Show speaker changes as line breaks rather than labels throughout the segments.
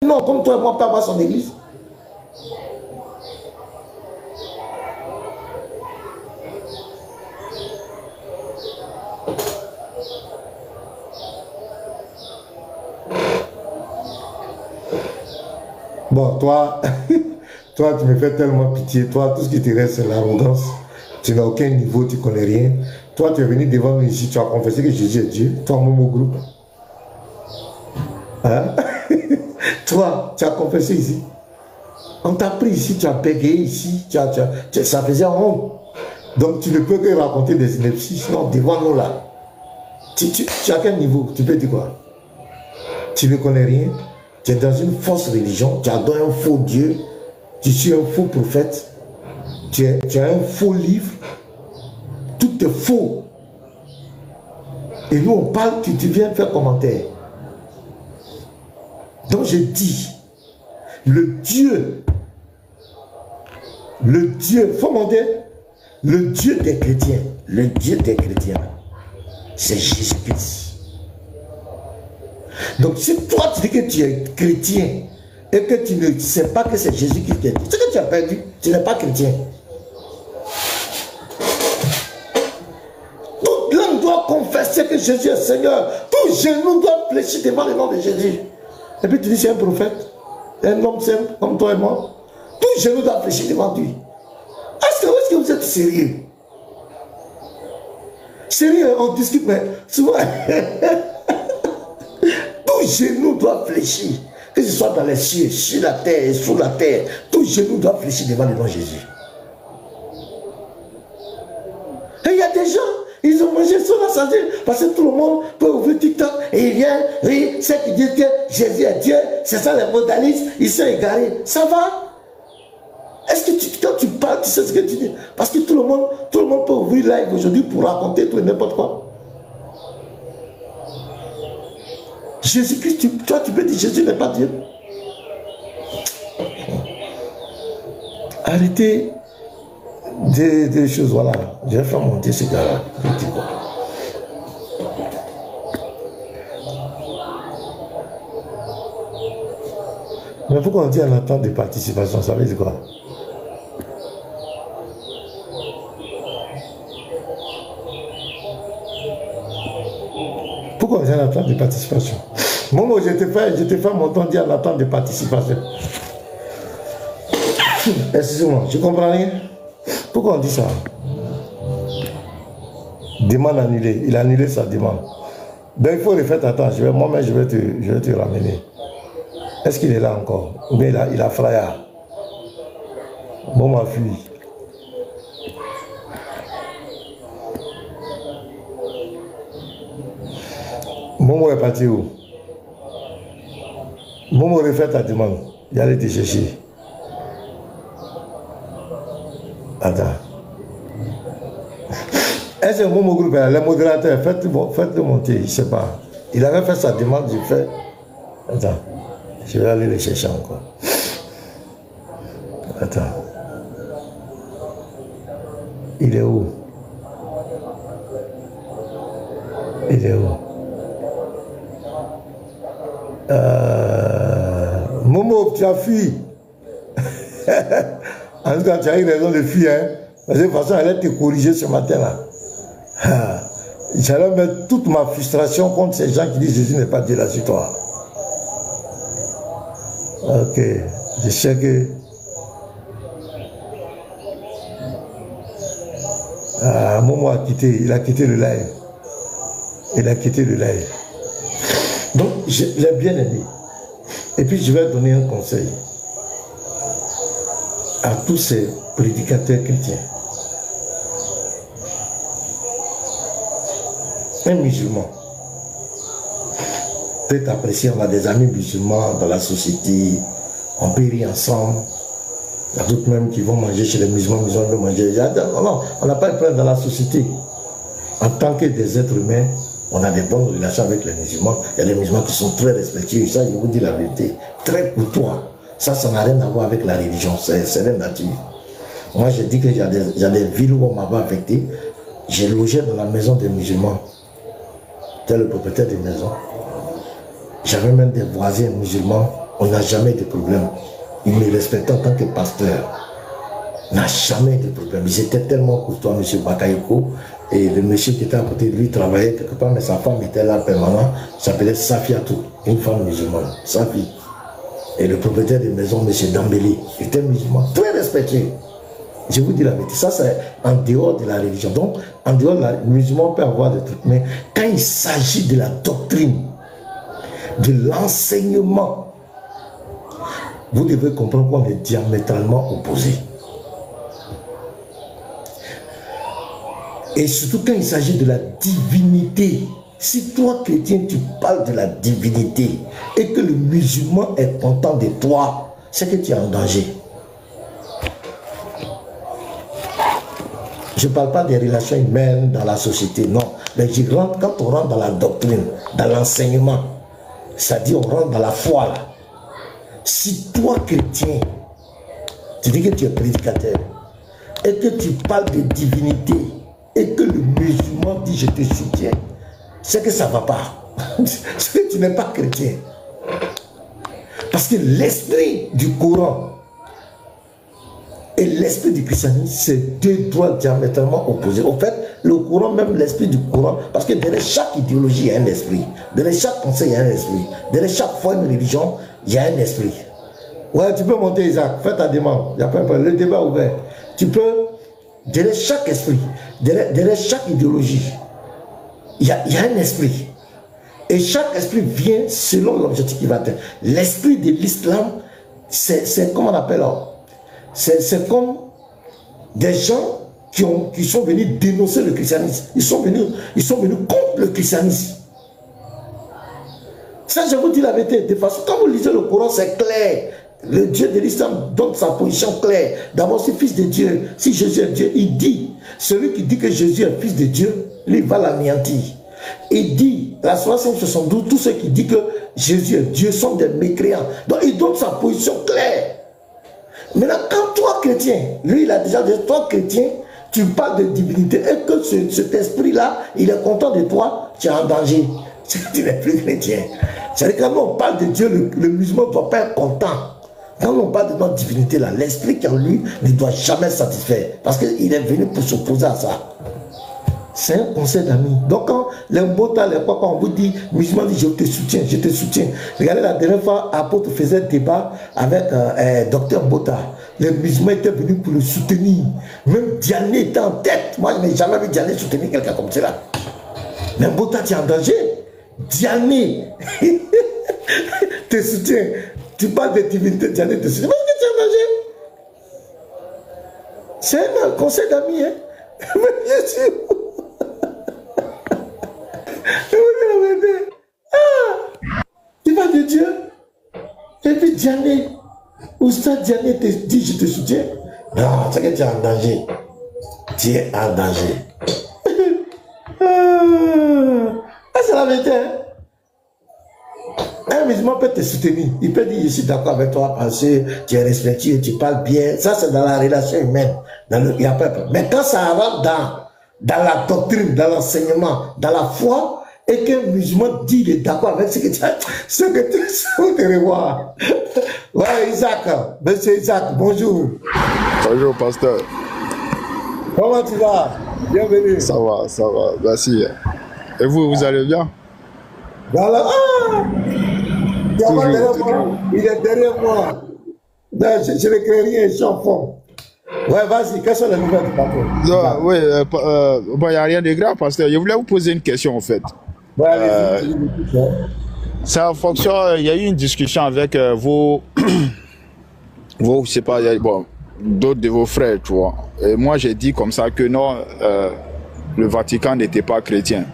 Non, comme toi et moi, pas avoir son église. Bon, toi, toi, tu me fais tellement pitié. Toi, tout ce qui te reste, c'est l'arrogance. Tu n'as aucun niveau, tu ne connais rien. Toi, tu es venu devant nous ici, tu as confessé que Jésus est Dieu. Toi, mon groupe. Hein? Toi, tu as confessé ici. On t'a pris ici, tu as bégayé ici. Ça faisait honte. Donc, tu ne peux que raconter des inepties. Non, devant nous là. Tu as quel niveau? Tu peux dire quoi? Tu ne connais rien. Tu es dans une fausse religion. Tu adores un faux Dieu. Tu suis un faux prophète. Tu as un faux livre. Tout est faux. Et nous, on parle, tu viens faire commentaire. Donc, je dis, le Dieu, faut monter, le Dieu des chrétiens, c'est Jésus-Christ. Donc, si toi, tu dis que tu es chrétien et que tu ne sais pas que c'est Jésus-Christ qui est Dieu, c'est que tu as perdu, tu n'es pas chrétien. Toute langue doit confesser que Jésus est Seigneur. Tout genou doit fléchir devant le nom de Jésus. Et puis tu dis c'est un prophète, un homme simple comme toi et moi. Tout genou doit fléchir devant lui. Est-ce que vous êtes sérieux? Sérieux, on discute, mais souvent, tout genou doit fléchir. Que ce soit dans les cieux, sur la terre et sous la terre, tout genou doit fléchir devant le nom de Jésus. Et il y a des gens, ils ont mangé sur la santé parce que tout le monde peut ouvrir TikTok et ils viennent, oui, ceux qui disent que Jésus est Dieu, c'est ça les modalistes, ils sont égarés. Ça va? Est-ce que quand tu parles, tu sais ce que tu dis? Parce que tout le monde peut ouvrir live aujourd'hui pour raconter tout et n'importe quoi. Jésus-Christ, toi tu peux dire Jésus n'est pas Dieu. Arrêtez des choses, voilà. Je vais faire monter ce gars-là. Mais pourquoi on dit en attente de participation, ça veut dire quoi? Pourquoi on dit en attente de participation? Moi, je te fais mon temps dire en attente de participation. Excusez-moi, je ne comprends rien. Pourquoi on dit ça? Demande annulée. Il a annulé sa demande. Donc il faut le faire attendre. Moi-même, je vais te ramener. Est-ce qu'il est là encore? Ou bien il a fraya. Bon, ma fille. Momo est parti où? Momo refait ta demande. Il allait te chercher. Attends. Est-ce que Momo groupe, les modérateurs, faites-le monter, je ne sais pas. Il avait fait sa demande, j'ai fait. Attends. Je vais aller le chercher encore. Attends. Il est où? Il est où? Momo, tu as fui. En tout cas, tu as eu raison de fuir. Hein? Parce que de toute façon, elle allait te corriger ce matin-là. J'allais mettre toute ma frustration contre ces gens qui disent Jésus n'est pas Dieu là sur toi. Ok, je sais que... Momo a quitté, il a quitté le live. Il a quitté le live. Donc, je l'ai bien aimé. Et puis, je vais donner un conseil à tous ces prédicateurs chrétiens. Un musulman peut apprécier, on a des amis musulmans dans la société, on peut rire ensemble. Il y a d'autres même qui vont manger chez les musulmans, ils vont manger. Non, on n'a pas de problème dans la société. En tant que des êtres humains, on a des bonnes relations avec les musulmans. Il y a des musulmans qui sont très respectueux. Ça, je vous dis la vérité. Très courtois. Ça n'a rien à voir avec la religion. C'est la nature. Moi, je dis que il y a des villes où on m'avait affecté. J'ai logé dans la maison des musulmans. J'étais le propriétaire des maisons. J'avais même des voisins musulmans. On n'a jamais de problème. Il me respectait en tant que pasteur. On n'a jamais de problème. Ils étaient tellement courtois, M. Bakayoko. Et le monsieur qui était à côté de lui travaillait quelque part, mais sa femme était là permanent. S'appelait Safiatou, une femme musulmane. Safi. Et le propriétaire de maison, M. Dambélé, était musulman, très respecté. Je vous dis la vérité, ça c'est en dehors de la religion. Donc, en dehors de la religion, le musulman peut avoir des trucs. Mais quand il s'agit de la doctrine, de l'enseignement, vous devez comprendre qu'on est diamétralement opposés. Et surtout quand il s'agit de la divinité. Si toi, chrétien, tu parles de la divinité et que le musulman est content de toi, c'est que tu es en danger. Je ne parle pas des relations humaines dans la société, non. Mais quand on rentre dans la doctrine, dans l'enseignement, c'est-à-dire on rentre dans la foi, là. Si toi, chrétien, tu dis que tu es prédicateur et que tu parles de divinité et que le musulman dit je te soutiens, c'est que ça ne va pas. C'est que tu n'es pas chrétien. Parce que l'esprit du Coran et l'esprit du christianisme, c'est deux droits diamétralement opposés. En fait, le Coran, même l'esprit du Coran, parce que derrière chaque idéologie, il y a un esprit. Derrière chaque conseil, il y a un esprit. Derrière chaque foi, une religion, il y a un esprit. Ouais, tu peux monter, Isaac, fais ta demande. Il n'y a pas de problème. Le débat est ouvert. Tu peux, derrière chaque esprit, derrière chaque idéologie, il y a un esprit. Et chaque esprit vient selon l'objectif qu'il va atteindre. L'esprit de l'islam, c'est comme on appelle, c'est comme des gens qui sont venus dénoncer le christianisme. Ils sont venus contre le christianisme. Ça, je vous dis la vérité. De façon, quand vous lisez le Coran, c'est clair. Le Dieu de l'islam donne sa position claire. D'abord, c'est fils de Dieu. Si Jésus est Dieu, il dit, celui qui dit que Jésus est fils de Dieu, lui va l'anéantir. Il dit, la 72, tous ceux qui disent que Jésus est Dieu sont des mécréants. Donc, il donne sa position claire. Maintenant, quand toi, chrétien, lui, il a déjà dit, toi, chrétien, tu parles de divinité et que cet esprit-là, il est content de toi, tu es en danger. Tu n'es plus chrétien. C'est-à-dire que quand on parle de Dieu, le musulman ne doit pas être content. Quand on parle de notre divinité-là, l'esprit qui est en lui ne doit jamais satisfaire. Parce qu'il est venu pour s'opposer à ça. C'est un conseil d'amis. Donc quand les Mbota, quand on vous dit, musulman dit je te soutiens, je te soutiens. Regardez la dernière fois, Apôtre faisait débat avec Docteur Mbota. Les musulmans étaient venus pour le soutenir. Même Diané était en tête. Moi, je n'ai jamais vu Diané soutenir quelqu'un comme cela. Mais Mbota, tu es en danger. Diané te soutient. Tu parles de divinité, Diané te soutient. Mais tu es en danger. C'est un conseil d'amis, hein. Mais bien sûr. Tu vas de Dieu. Et puis Diané, Oustad Diané te dit je te soutiens. Non, c'est que tu es en danger. Tu es en danger. C'est la vérité. Un musulman peut te soutenir. Il peut dire je suis d'accord avec toi parce que tu es respectueux, tu parles bien. Ça c'est dans la relation humaine. Il y a pas. Mais quand ça rentre dans la doctrine, dans l'enseignement, dans la foi, et qu'un musulman dit il est d'accord avec ce que tu as, ce que tu veux te revoir. Ouais, Isaac, monsieur Isaac, bonjour.
Bonjour, pasteur.
Comment tu vas? Bienvenue.
Ça va, merci. Et vous, vous allez bien?
Voilà. Ah, il est derrière moi. Non, je ne crée rien, je suis en fond. Ouais, vas-y, quelles sont les nouvelles du patron?
Oui, il n'y a rien de grave, pasteur. Je voulais vous poser une question, en fait.
Ouais, allez-y.
Ça fonctionne, il y a eu une discussion avec vos, je sais pas, bon, d'autres de vos frères, tu vois. Et moi, j'ai dit comme ça que non, le Vatican n'était pas chrétien.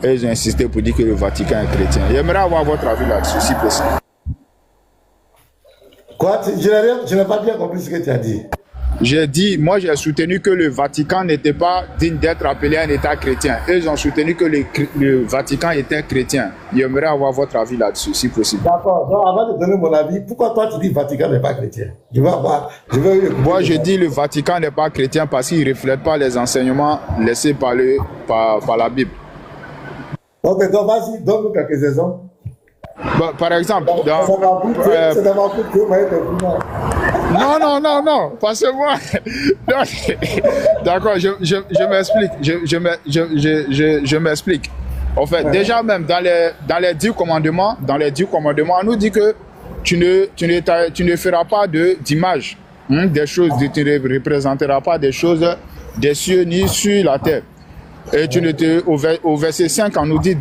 Et ils ont insisté pour dire que le Vatican est chrétien. J'aimerais avoir votre avis là-dessus, si possible.
Quoi? Je n'ai pas bien compris ce que tu as dit.
J'ai dit, moi j'ai soutenu que le Vatican n'était pas digne d'être appelé un État chrétien. Eux ils ont soutenu que le Vatican était chrétien. J'aimerais avoir votre avis là-dessus, si possible.
D'accord. Donc avant de donner mon avis, pourquoi toi tu dis que le Vatican n'est pas chrétien?
Moi je dis le Vatican n'est pas chrétien parce qu'il ne reflète pas les enseignements laissés par la Bible.
Ok, donc vas-y, donne-nous quelques exemples.
Bon, par exemple,
C'est dans ma bouche que vous voyez des piments.
non, parce que moi, d'accord, je m'explique, je m'explique. En fait, déjà même dans les 10 commandements, on nous dit que tu ne feras pas d'image, des choses, tu ne représenteras pas des choses des cieux ni sur la terre. Et au verset 5, on nous dit,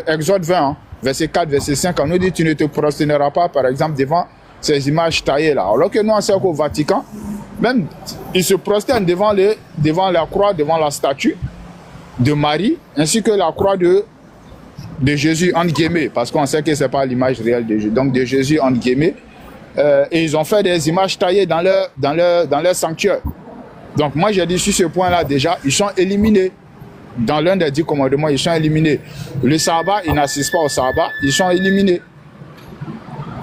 Exode 20, hein, verset 4, verset 5, on nous dit, tu ne te prosterneras pas, par exemple, devant ces images taillées là. Alors que nous, on sait qu'au Vatican, même, ils se prosternent devant la croix, devant la statue de Marie, ainsi que la croix de Jésus, entre guillemets, parce qu'on sait que ce n'est pas l'image réelle de Jésus, donc de Jésus, entre guillemets. Et ils ont fait des images taillées dans leur sanctuaire. Donc moi, j'ai dit sur ce point-là, déjà, ils sont éliminés. Dans l'un des 10 commandements, ils sont éliminés. Le sabbat, ils n'assistent pas au sabbat, ils sont éliminés.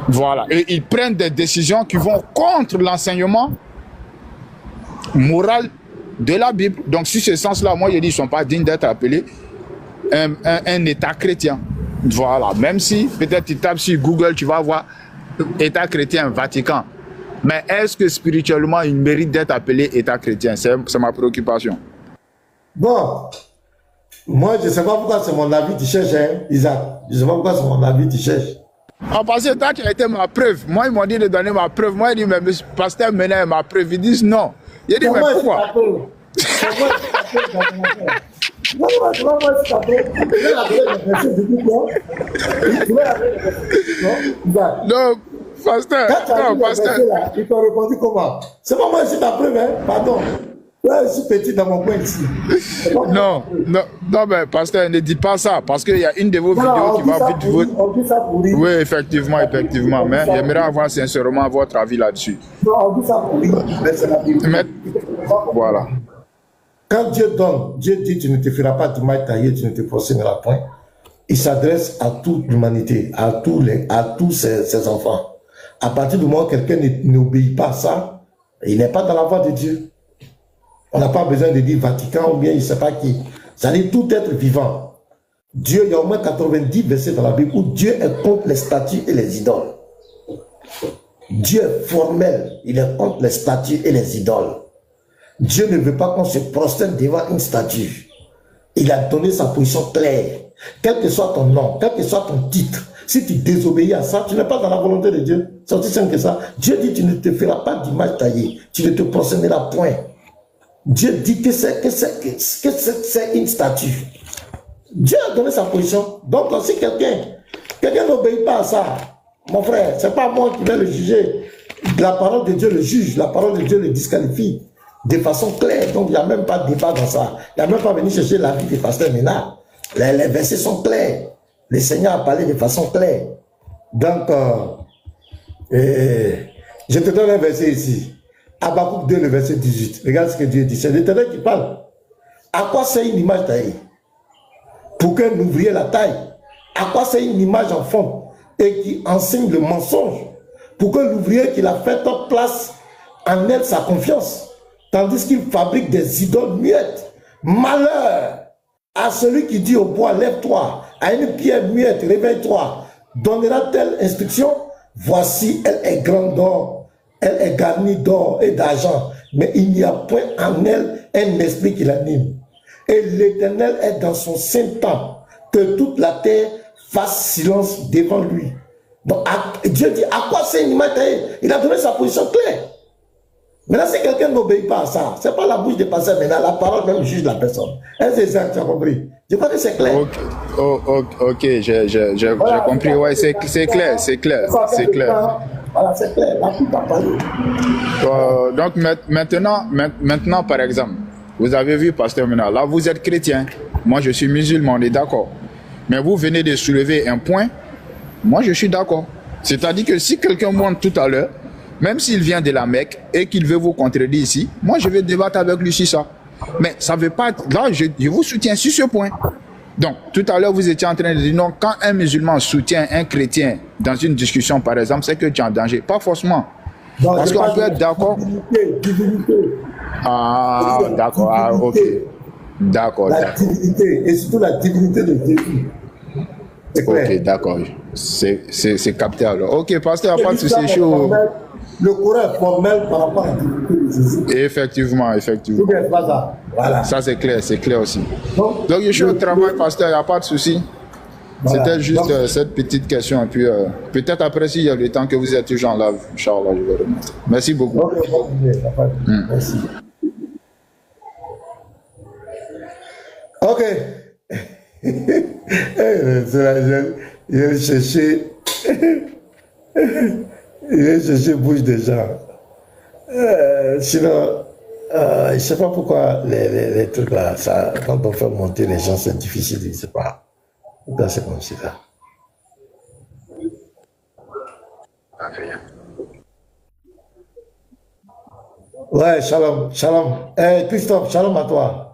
Voilà. Et ils prennent des décisions qui vont contre l'enseignement moral de la Bible. Donc, sur ce sens-là, moi, je dis, ils ne sont pas dignes d'être appelés un État chrétien. Voilà. Même si, peut-être, tu tapes sur Google, tu vas voir État chrétien, Vatican. Mais est-ce que spirituellement, ils méritent d'être appelés État chrétien? C'est ma préoccupation.
Bon. Moi, je ne sais pas pourquoi c'est mon avis tu cherches, hein, Isaac. Je ne sais pas pourquoi c'est mon avis tu cherches.
Ah, parce que toi qui as été ma preuve. Moi, ils m'ont dit de donner ma preuve. Moi, ils disent, mais le pasteur Mena est ma preuve. Ils disent non. Il dit, mais pourquoi? Non, pasteur. Non, pasteur.
Ils t'ont répondu comment? C'est pas moi, c'est ta preuve, hein? Pardon. Ouais, je suis petit dans mon coin ici.
Non, mais pasteur, ne dites pas ça, parce qu'il y a une de vos vidéos qui va vite vous...
On dit ça pour rire.
Oui, effectivement, mais j'aimerais avoir sincèrement votre avis là-dessus.
Non, on dit ça pour rire, mais c'est la Bible.
Voilà.
Quand Dieu donne, Dieu dit tu ne te feras pas d'image taillée, tu ne te prosterneras point. Il s'adresse à toute l'humanité, à tous ses enfants. À partir du moment où quelqu'un n'obéit pas à ça, il n'est pas dans la voie de Dieu. On n'a pas besoin de dire Vatican ou bien il ne sait pas qui. Ça dit tout être vivant. Dieu, il y a au moins 90 versets dans la Bible où Dieu est contre les statues et les idoles. Dieu est formel, il est contre les statues et les idoles. Dieu ne veut pas qu'on se prosterne devant une statue. Il a donné sa position claire. Quel que soit ton nom, quel que soit ton titre, si tu désobéis à ça, tu n'es pas dans la volonté de Dieu. C'est aussi simple que ça. Dieu dit tu ne te feras pas d'image taillée, tu ne te prosterneras point. Dieu dit que c'est une statue. Dieu a donné sa position. Donc, si quelqu'un n'obéit pas à ça, mon frère, c'est pas moi qui vais le juger. La parole de Dieu le juge, la parole de Dieu le disqualifie de façon claire. Donc, il n'y a même pas de débat dans ça. Il n'y a même pas venu chercher l'avis du pasteur Ménard. Les versets sont clairs. Le Seigneur a parlé de façon claire. Donc, je te donne un verset ici. Habakkuk 2, le verset 18. Regarde ce que Dieu dit. C'est l'Éternel qui parle. À quoi c'est une image taillée? Pour qu'un ouvrier la taille. À quoi c'est une image en fond et qui enseigne le mensonge? Pour que l'ouvrier qui l'a fait place en elle sa confiance. Tandis qu'il fabrique des idoles muettes. Malheur à celui qui dit au bois, lève-toi. À une pierre muette, réveille-toi. Donnera-t-elle instruction? Voici, elle est grande d'or. Elle est garnie d'or et d'argent, mais il n'y a point en elle un esprit qui l'anime. Et l'Éternel est dans son saint temple, que toute la terre fasse silence devant lui. Donc Dieu dit, à quoi c'est une image taillée? Il a donné sa position claire. Maintenant, si quelqu'un n'obéit pas à ça, ce n'est pas la bouche des passeurs, maintenant la parole même juge la personne. Est-ce que ça, tu as compris? Je crois que c'est clair.
Ok, j'ai compris. Ouais, c'est clair, c'est clair.
Voilà, c'est clair. La coupe a parlé.
Donc maintenant, par exemple, vous avez vu, pasteur Ménard, là vous êtes chrétien, moi je suis musulman, on est d'accord. Mais vous venez de soulever un point, moi je suis d'accord. C'est-à-dire que si quelqu'un monte tout à l'heure, même s'il vient de la Mecque et qu'il veut vous contredire ici, moi je vais débattre avec lui sur ça. Mais ça ne veut pas... Là, je vous soutiens sur ce point. Donc, tout à l'heure, vous étiez en train de dire non, quand un musulman soutient un chrétien dans une discussion, par exemple, c'est que tu es en danger. Pas forcément.
Non,
parce qu'on peut être d'accord.
Divinité.
Ah, d'accord. Ah, ok. D'accord.
La divinité, et surtout la divinité de Jésus. C'est clair.
Ok, d'accord. C'est capté alors. Ok, pasteur, pas de souci.
Le Coran est formel par rapport à l'activité de Jésus.
Effectivement.
Tout n'est pas ça. Voilà.
Ça, c'est clair aussi.
Donc,
Donc, je suis au travail, pasteur, il n'y a pas de souci.
Voilà.
C'était juste
Donc,
cette petite question. Et puis, peut-être après, s'il y a le temps que vous êtes toujours en live, Inch'Allah, je vais remettre. Merci beaucoup.
ok, merci. Ok. Il est cherché. Il est cherché bouche des gens. Sinon, je ne sais pas pourquoi les trucs là, ça, quand on fait monter les gens, c'est difficile, je ne sais pas. Pourquoi c'est comme ça. Ouais, shalom. Christophe, shalom à toi.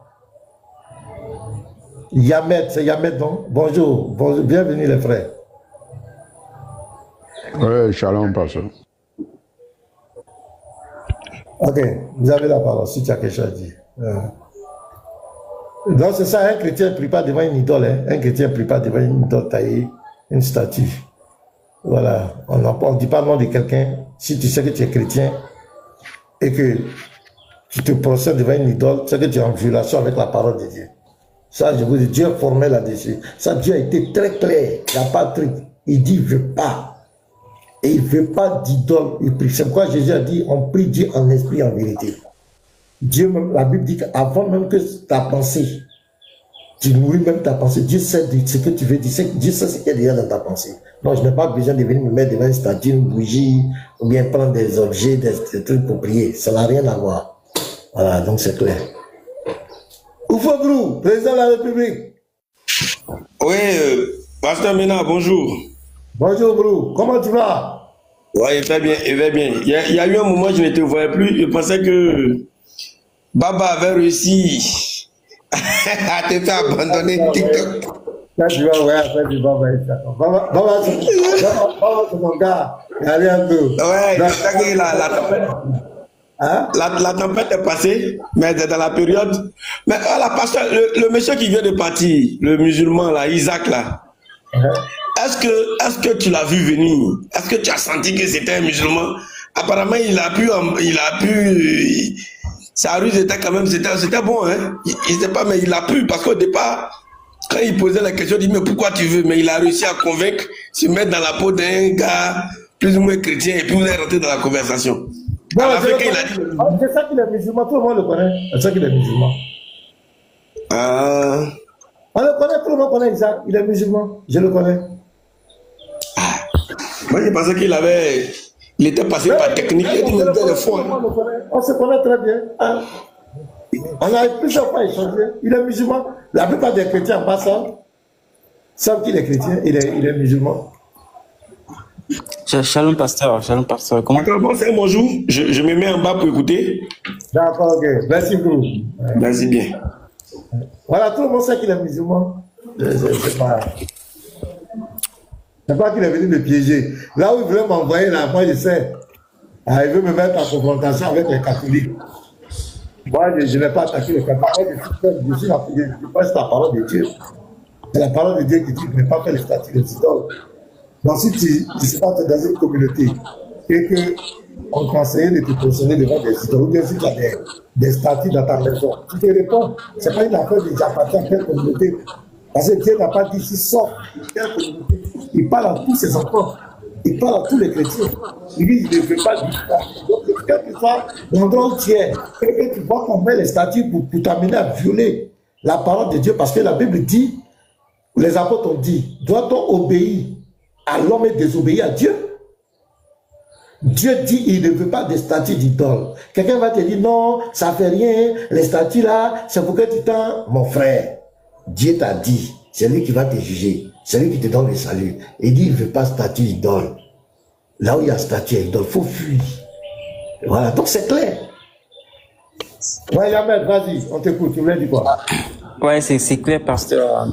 Yamed, c'est Yamed, non? Bonjour, bienvenue les frères.
Oui, shalom, pasteur.
Ok, vous avez la parole si tu as quelque chose à dire. Donc c'est ça, un chrétien ne prie pas devant une idole. Hein? Un chrétien ne prie pas devant une idole taillée, une statue. Voilà, on ne dit pas le nom de quelqu'un. Si tu sais que tu es chrétien et que tu te procèdes devant une idole, c'est que tu es en violation avec la parole de Dieu. Ça, je vous dis, Dieu est formel là-dessus. Ça, Dieu a été très clair. Il n'y a pas de truc. Il dit, il ne veut pas. Et il ne veut pas d'idole. C'est pourquoi Jésus a dit, on prie Dieu en esprit, en vérité. Dieu, même, la Bible dit qu'avant même que ta pensée, tu nourris même ta pensée, Dieu sait ce que tu veux dire, Dieu sait ce qu'il y a déjà dans ta pensée. Donc, je n'ai pas besoin de venir me mettre devant une statue, une bougie, ou bien prendre des objets, des trucs pour prier. Ça n'a rien à voir. Voilà, donc c'est clair. Oufo-Brou, président de la République.
Oui, pasteur Mena, bonjour.
Bonjour, Brou. Comment tu vas?
Oui, il va bien, il va bien. Il y a eu un moment, je ne te voyais plus. Je pensais que Baba avait réussi à te faire abandonner TikTok.
Là, tu vas voir après du Baba. Baba, c'est mon gars. Allez un peu.
Ouais, c'est que la tempête.
Hein?
La tempête est passée, mais dans la période. Mais voilà, pasteur, le monsieur qui vient de partir, le musulman là, Isaac là. Est-ce que tu l'as vu venir? Est-ce que tu as senti que c'était un musulman? Apparemment, il a pu. Sa ruse était quand même, c'était bon, hein. Il sait pas, mais il a pu, parce qu'au départ, quand il posait la question, il dit, mais pourquoi tu veux? Mais il a réussi à convaincre, se mettre dans la peau d'un gars plus ou moins chrétien, et puis vous êtes rentré dans la conversation.
Bon,
à la fin, il a dit.
C'est ça qu'il est musulman, tout le monde le connaît. C'est ça qu'il est musulman. On le connaît, tout le monde connaît Isaac. Il est musulman, je le connais.
Moi, je pensais il était passé par technique, il était le fond.
On se connaît très bien. Hein? On a plusieurs fois échangé. Il est musulman. La plupart des chrétiens en passant savent qu'il est chrétien, il est musulman.
Shalom pasteur, comment
Bon, c'est bonjour, je me mets en bas pour écouter.
D'accord, ok. Merci beaucoup.
Vas-y bien.
Voilà, tout le monde sait qu'il est musulman. C'est pas qu'il est venu me piéger. Là où il voulait m'envoyer, là, moi je sais. Ah, il veut me mettre en confrontation avec les catholiques. Moi, je n'ai pas attaqué les catholiques. Je passe la parole de Dieu. C'est la parole de Dieu qui dit qu'il ne pas faire les statues des idoles. Donc, si tu ne sais pas dans une communauté et qu'on te conseille de te positionner devant des idoles, ou bien si tu as des statues dans ta maison, tu te réponds. Ce n'est pas une affaire de j'appartiens à quelle communauté. Parce que Dieu n'a pas dit si sort de quelle communauté. Il parle à tous ses enfants. Il parle à tous les chrétiens. Il dit il ne veut pas dire ça. Donc, quel que soit l'endroit où tu es, et tu vois qu'on met les statues pour t'amener à violer la parole de Dieu. Parce que la Bible dit, les apôtres ont dit, doit-on obéir à l'homme et désobéir à Dieu? Dieu dit il ne veut pas des statues d'idoles. Quelqu'un va te dire non, ça ne fait rien, les statues là, c'est pour que tu t'en... Mon frère, Dieu t'a dit, c'est lui qui va te juger, c'est lui qui te donne le salut. Il dit il ne veut pas statue d'idole. Là où il y a statue d'idole, il faut fuir. Voilà, donc c'est clair. Ouais, Yamed, vas-y, on t'écoute, tu voulais dire quoi?
Ouais, c'est clair, pasteur.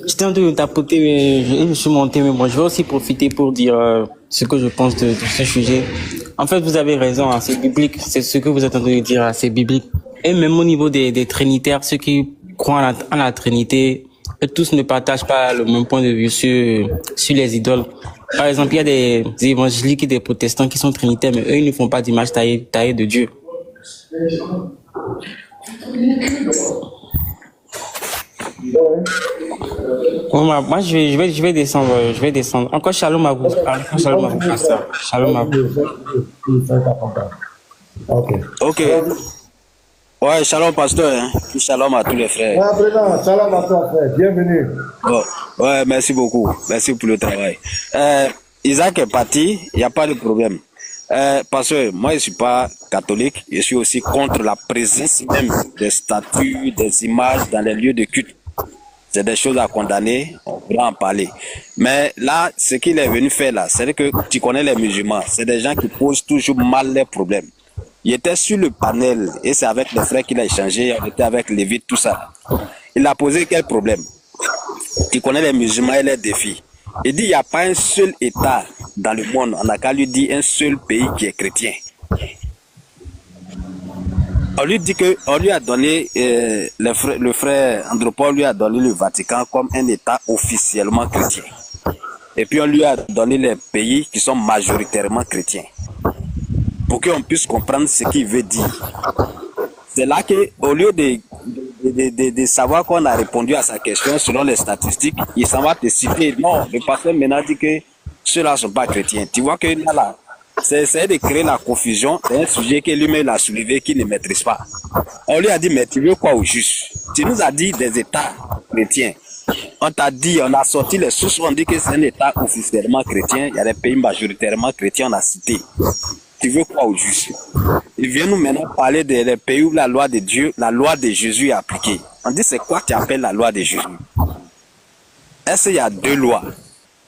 J'étais en train de tapoter, mais je suis monté, mais bon, je vais aussi profiter pour dire ce que je pense de ce sujet. En fait, vous avez raison, hein, c'est biblique, c'est ce que vous êtes en train de dire, c'est biblique. Et même au niveau des trinitaires, ceux qui croient en la Trinité, que tous ne partagent pas le même point de vue sur les idoles. Par exemple, il y a des évangéliques et des protestants qui sont trinitaires, mais eux, ils ne font pas d'image taillée de Dieu. Bon, moi, je vais descendre. Encore shalom à vous. Encore shalom à vous, pasteur. Shalom à vous.
Ok. Ouais, shalom, pasteur. Hein. Shalom à tous les frères.
Shalom à toi, frère. Bienvenue.
Oh, ouais, merci beaucoup. Merci pour le travail. Isaac est parti, il n'y a pas de problème. Pasteur, moi, je ne suis pas catholique. Je suis aussi contre la présence même des statues, des images dans les lieux de culte. C'est des choses à condamner, on pourra en parler. Mais là, ce qu'il est venu faire là, c'est que tu connais les musulmans, c'est des gens qui posent toujours mal les problèmes. Il était sur le panel, et c'est avec les frères qu'il a échangé, on était avec Lévite, tout ça. Il a posé quel problème? Tu connais les musulmans et les défis. Il dit, il n'y a pas un seul État dans le monde, on n'a qu'à lui dire un seul pays qui est chrétien. On lui dit que, on lui a donné, le frère Andropol lui a donné le Vatican comme un État officiellement chrétien. Et puis on lui a donné les pays qui sont majoritairement chrétiens. Pour qu'on puisse comprendre ce qu'il veut dire. C'est là qu'au lieu de savoir qu'on a répondu à sa question selon les statistiques, il s'en va te citer. Non, le pasteur maintenant dit que ceux-là ne sont pas chrétiens. Tu vois que là, c'est de créer la confusion. C'est un sujet que lui-même a soulevé qu'il ne maîtrise pas. On lui a dit, mais tu veux quoi au juste? Tu nous as dit des États chrétiens. On t'a dit, on a sorti les sources, on dit que c'est un État officiellement chrétien. Il y a des pays majoritairement chrétiens, on a cité. Tu veux quoi au juste? Il vient nous maintenant parler des pays où la loi de Dieu, la loi de Jésus est appliquée. On dit, c'est quoi tu appelles la loi de Jésus? Est-ce qu'il y a deux lois?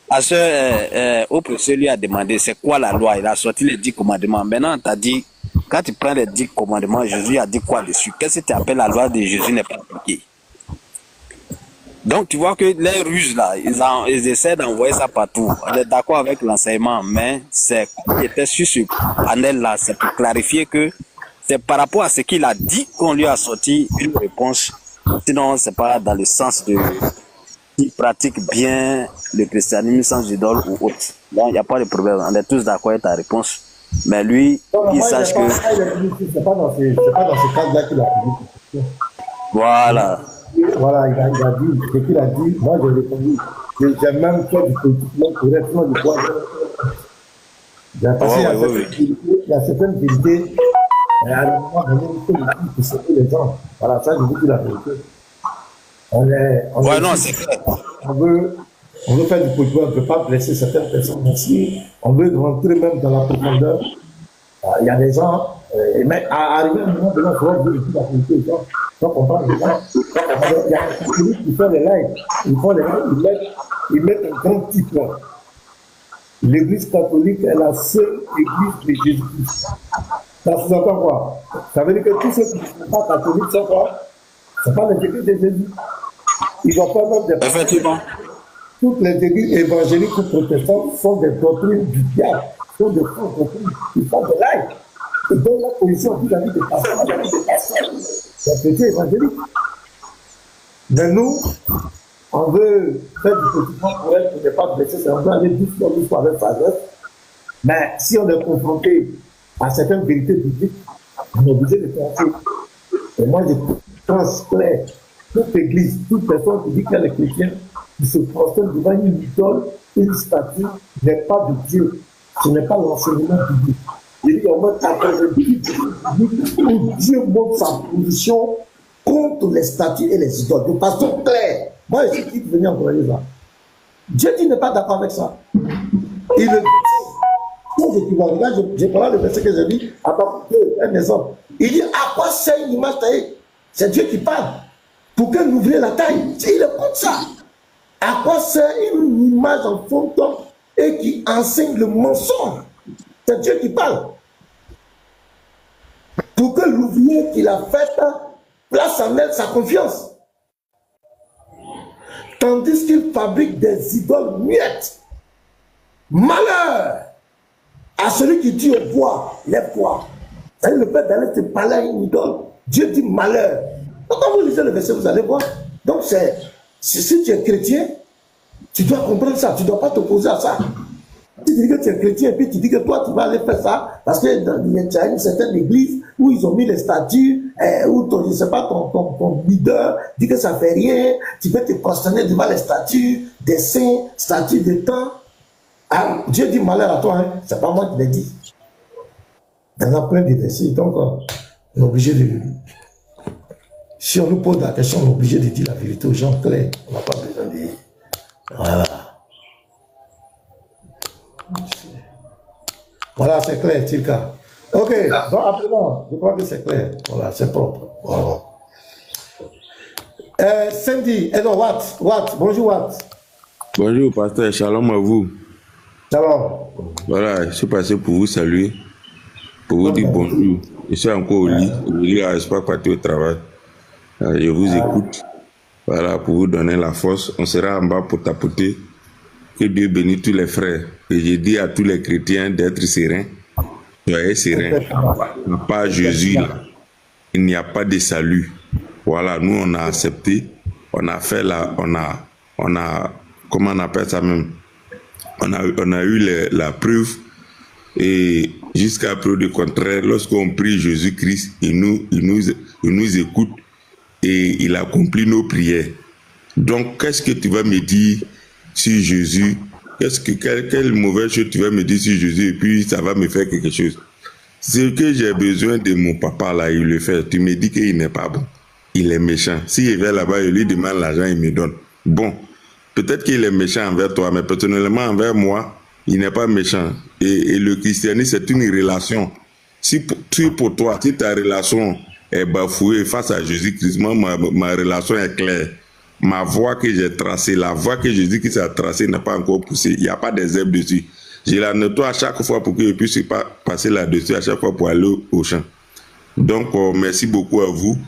Parce que au précédent lui a demandé c'est quoi la loi, il a sorti les 10 commandements. Maintenant, on t'a dit, quand tu prends les 10 commandements, Jésus a dit quoi dessus? Qu'est-ce que tu appelles la loi de Jésus n'est pas appliquée? Donc, tu vois que les ruses là, ils essaient d'envoyer ça partout. On est d'accord avec l'enseignement, mais c'est qui était sur ce panel là, c'est pour clarifier que c'est par rapport à ce qu'il a dit qu'on lui a sorti une réponse. Sinon, c'est pas dans le sens de qui pratique bien le christianisme sans idole ou autre. Donc, il n'y a pas de problème. On est tous d'accord avec ta réponse. Mais lui, il sache que...
C'est pas dans ce cadre-là qu'il a dit.
Voilà.
Voilà, il a dit, ce qu'il a dit, moi j'ai répondu. J'ai même fait du politiquement correctement du poids. Il y a certaines vérités, à un moment donné, il faut que c'est les gens. Voilà, ça, je vous dis la vérité.
Non, c'est clair.
On veut faire du politique, on ne peut pas blesser certaines personnes aussi. On veut rentrer même dans la profondeur. Il y a des gens, mais arriver à un moment donné, il faut dire la vérité aux gens. Donc on parle de gens. Il y a celui qui fait les lives. Ils mettent un grand petit point. L'église catholique est la seule église de Jésus-Christ. Ça sous-entend quoi? Ça veut dire que tous ceux qui ne sont pas catholiques sont quoi? Ce n'est pas les églises de Jésus. Ils vont pas mettre des...
Effectivement.
Toutes les églises évangéliques ou protestantes sont des doctrines du diable, sont des fausses doctrines. Ils font des lives. Ils donnent la position vis-à-vis des pasteurs, des chrétiens évangéliques. Mais nous, on veut faire du politiquement correct pour ne pas blesser, on veut aller doucement avec sagesse. Mais si on est confronté à certaines vérités bibliques, on est obligé de penser. Et moi, je pense clair, toute église, toute personne qui dit qu'elle est chrétienne, qui se prosterne devant une idole, une statue, n'est pas de Dieu. Ce n'est pas l'enseignement biblique. Il y a au moins 90 bibliques où Dieu montre sa position contre les statues et les idoles, de façon claire. Moi, je suis qui venir encourager ça. Dieu dit n'est pas d'accord avec ça. Il le dit. Sans équivoque. Là, j'ai parlé le verset que j'ai dit, à part un exemple. Il dit, à quoi sert une image taillée? C'est Dieu qui parle. Pour que nous ouvrions la taille. Il est contre ça. À quoi sert une image en fantôme et qui enseigne le mensonge? C'est Dieu qui parle. Pour que l'ouvrier qu'il a fait place en elle sa confiance. Tandis qu'il fabrique des idoles muettes. Malheur à celui qui dit au bois, lève-toi. C'est le fait d'aller te parler à une idole. Dieu dit malheur. Quand vous lisez le verset, vous allez voir. Donc c'est Si tu es chrétien, tu dois comprendre ça, tu ne dois pas t'opposer à ça. Tu dis que tu es chrétien et puis tu dis que toi tu vas aller faire ça parce que tu as une certaine église où ils ont mis les statues, où ton, je ne sais pas, ton leader dit que ça ne fait rien, tu peux te prosterner devant les statues des saints, statues des temps. Ah, Dieu dit malheur à toi, hein? C'est pas moi qui l'ai dit. Il y en a plein de versets, donc on est obligé de. Si on nous pose la question, on est obligé de dire la vérité aux gens clairs. On n'a pas besoin de. Voilà. Voilà, c'est clair, Tilka. Ok, donc après, non, je crois que c'est clair. Voilà, c'est propre. Voilà. Cindy, non, Watt, bonjour Watt.
Bonjour, pasteur, shalom à vous.
Shalom.
Voilà, je suis passé pour vous saluer, pour vous dire bonjour. Je suis encore au lit, je ne suis pas parti au travail. Je vous écoute, voilà, pour vous donner la force. On sera en bas pour tapoter. Que Dieu bénisse tous les frères. Et je dis à tous les chrétiens d'être sereins. Soyez sereins. Il n'y a pas Jésus là. Il n'y a pas de salut. Voilà, nous on a accepté. On a fait la, on a, comment on appelle ça même? On a eu la preuve. Et jusqu'à preuve du contraire, lorsqu'on prie Jésus-Christ, il nous écoute et il accomplit nos prières. Donc, qu'est-ce que tu vas me dire sur Jésus? Quelle mauvaise chose tu vas me dire sur Jésus et puis ça va me faire quelque chose? Ce que j'ai besoin de mon papa là, il le fait. Tu me dis qu'il n'est pas bon. Il est méchant. S'il va là-bas, je lui demande l'argent, il me donne. Bon, peut-être qu'il est méchant envers toi, mais personnellement envers moi, il n'est pas méchant. Et le christianisme, c'est une relation. Si pour toi, si ta relation est bafouée face à Jésus-Christ, moi, ma relation est claire. Ma voie que j'ai tracée, la voie que Jésus-Christ a tracée n'est pas encore poussée. Il n'y a pas des herbes dessus. Je la nettoie à chaque fois pour que je puisse passer là-dessus à chaque fois pour aller au champ. Donc, merci beaucoup à vous.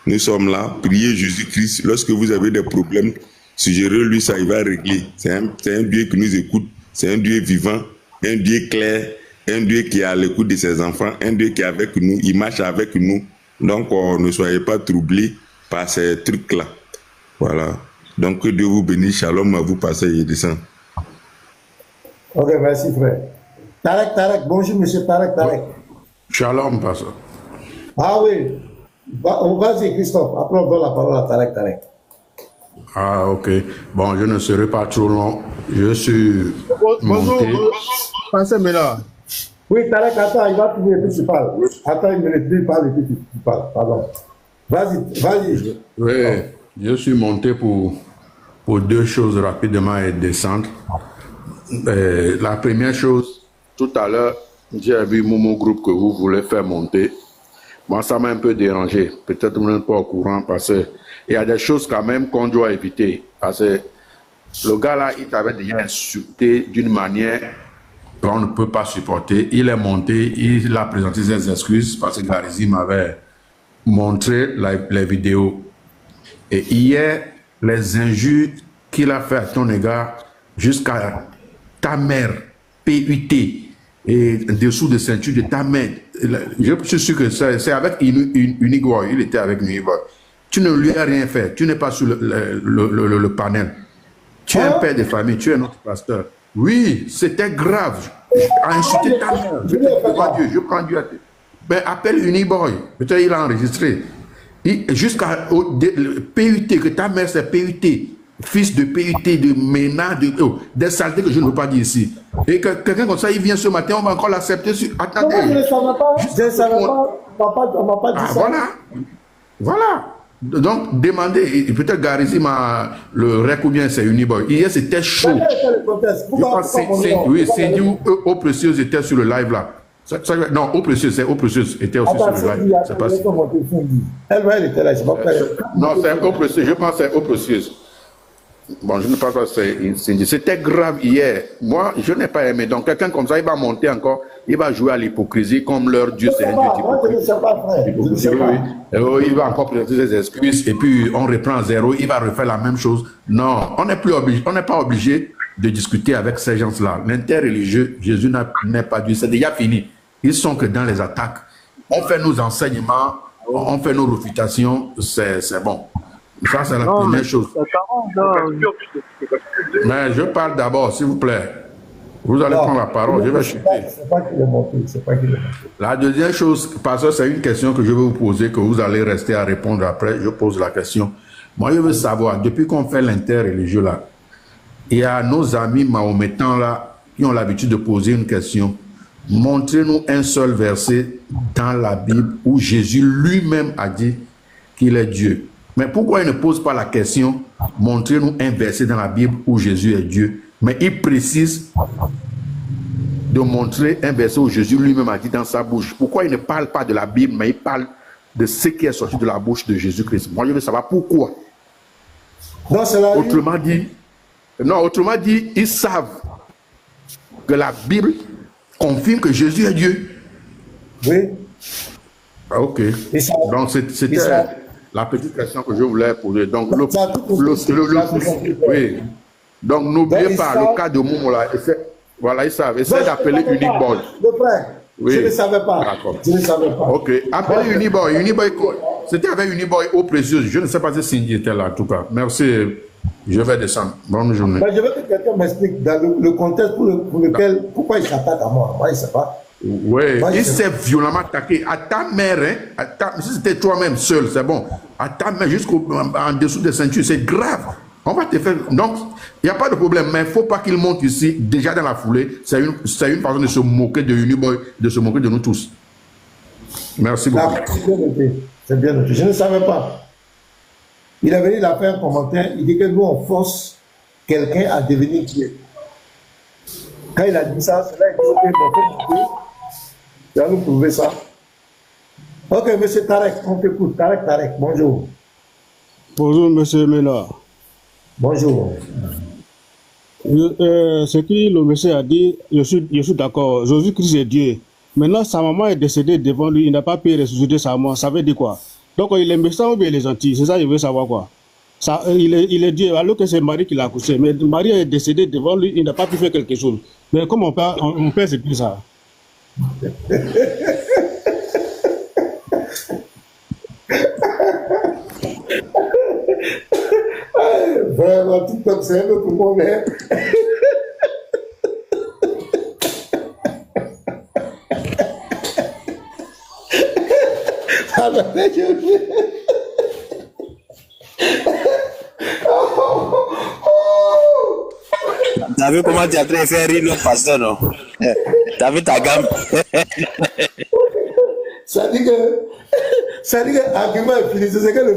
Nous sommes là. Priez Jésus-Christ. Lorsque vous avez des problèmes, suggérez-lui ça, il va régler. C'est un Dieu qui nous écoute. C'est un Dieu vivant, un Dieu clair, un Dieu qui est à l'écoute de ses enfants, un Dieu qui est avec nous, il marche avec nous. Donc, ne soyez pas troublés par ces trucs-là. Voilà. Donc, que Dieu vous bénisse. Shalom à vous, pasteur Yedissan.
Ok, merci frère. Tarek, bonjour monsieur Tarek.
Shalom, pasteur.
Ah oui. Vas-y Christophe, après on donne la parole à Tarek.
Ah, ok. Bon, je ne serai pas trop long. Je suis monté.
Pasteur Mela.
Oui, Tarek, attends, il va trouver et puis tu parles. Attends une minute, il parle et puis tu parles. Pardon. Vas-y.
Oui, je suis monté pour deux choses rapidement et descendre. La première chose, tout à l'heure, j'ai vu mon groupe que vous voulez faire monter. Moi, ça m'a un peu dérangé. Peut-être vous n'êtes pas au courant parce qu'il y a des choses quand même qu'on doit éviter. Parce que le gars là, il t'avait déjà insulté d'une manière qu'on ne peut pas supporter. Il est monté, il a présenté ses excuses parce que Garizi m'avait montré les vidéos. Et hier, les injures qu'il a fait à ton égard jusqu'à ta mère, PUT, et dessous de ceinture de ta mère. Je suis sûr que c'est avec Unigoy, il était avec Unigoy. Tu ne lui as rien fait, tu n'es pas sur le panel. Tu es un père de famille, tu es notre pasteur. Oui, c'était grave. À insulter ta mère. Je prends Dieu à Dieu. Ben, appelle Uniboy. Peut-être il a enregistré. Jusqu'à PUT, que ta mère c'est PUT. Fils de PUT, de ménage, des saletés que je ne veux pas dire ici. Et que quelqu'un comme ça, il vient ce matin, on va encore l'accepter. Attendez.
Non, je ne savais pas. Papa, on m'a pas dit ça.
Voilà. Donc, demandez, peut-être Garizi le rec ou bien c'est Uniboy. Hier, c'était chaud. Oui, c'est dit Eau Précieuse était sur le live là. Non, Eau Précieuse était aussi sur le live. C'est pas si.
Elle était là, je ne sais pas.
Non, c'est Eau Précieuse, je pense que c'est Eau Précieuse. Bon, je ne pense pas que c'est. C'était grave hier. Moi, je n'ai pas aimé. Donc, quelqu'un comme ça, il va monter encore, il va jouer à l'hypocrisie comme leur Dieu, c'est un Dieu d'hypocrisie. Il va encore présenter ses excuses et puis on reprend à zéro, il va refaire la même chose. Non, on n'est pas obligé de discuter avec ces gens-là. L'interreligieux, Jésus n'est pas Dieu, c'est déjà fini. Ils sont que dans les attaques. On fait nos enseignements, on fait nos réfutations, c'est bon. Ça, c'est la
Non, mais
première chose.
c'est 40, non.
Mais je parle d'abord, s'il vous plaît. Vous allez prendre la parole, je vais chuter.
C'est pas qu'il est monté, c'est pas qu'il est monté.
La deuxième chose, parce que c'est une question que je vais vous poser, que vous allez rester à répondre après. Je pose la question. Moi, je veux savoir, depuis qu'on fait l'interreligieux là, il y a nos amis mahométans là qui ont l'habitude de poser une question. Montrez-nous un seul verset dans la Bible où Jésus lui-même a dit qu'il est Dieu. Mais pourquoi il ne pose pas la question, montrez-nous un verset dans la Bible où Jésus est Dieu? Mais il précise de montrer un verset où Jésus lui-même a dit dans sa bouche. Pourquoi il ne parle pas de la Bible, mais il parle de ce qui est sorti de la bouche de Jésus-Christ? Moi, je veux savoir pourquoi.
Non, c'est la
Autrement dit, ils savent que la Bible confirme que Jésus est Dieu.
Oui.
Ah, ok. Donc, c'était la petite question que je voulais poser. Donc, oui. Donc, n'oubliez pas le cas de Momo là. Voilà, ils savent. Essayez d'appeler Unique Boy.
Le frère,
oui.
Je ne savais pas.
D'accord.
Je ne savais pas.
Ok. Appelez Unique Boy. Unique Boy, c'était avec Unique Boy au précieux. Je ne sais pas si Cindy était là, en tout cas. Merci. Je vais descendre. Bonne journée.
Mais je veux que quelqu'un m'explique dans le contexte pour lequel, pourquoi il s'attaque à moi. Moi, il ne sait pas.
Oui, il s'est violemment attaqué à ta mère, hein, si c'était toi-même seul, c'est bon. À ta mère jusqu'en dessous des ceintures, c'est grave. On va te faire. Donc, il n'y a pas de problème, mais il ne faut pas qu'il monte ici, déjà dans la foulée. C'est une façon de se moquer de Uniboy, de se moquer de nous tous. Merci beaucoup.
C'est bien noté. C'est bien noté. Je ne savais pas. Il est venu là faire un commentaire. Il dit que nous, on force quelqu'un à devenir Dieu. Quand il a dit ça, c'est là qu'il dit ok, bon, tu vas nous prouver ça. Ok, monsieur Tarek, on t'écoute. Tarek, bonjour.
Bonjour, monsieur Mena.
Bonjour.
Ce que le monsieur a dit, je suis d'accord. Jésus-Christ est Dieu. Maintenant, sa maman est décédée devant lui. Il n'a pas pu ressusciter sa maman. Ça veut dire quoi? Donc, il est méchant ou bien il est gentil? C'est ça, je veux savoir quoi. Ça, il est Dieu, alors que c'est Marie qui l'a accouché. Mais Marie est décédée devant lui. Il n'a pas pu faire quelque chose. Mais comment on peut expliquer ça?
Vraiment, tout comme c'est un autre monde.
T'as vu comment tu as traité de faire rire le pasteur, non? T'as vu ta gamme?
Ça dit que argument est fini. C'est ce que le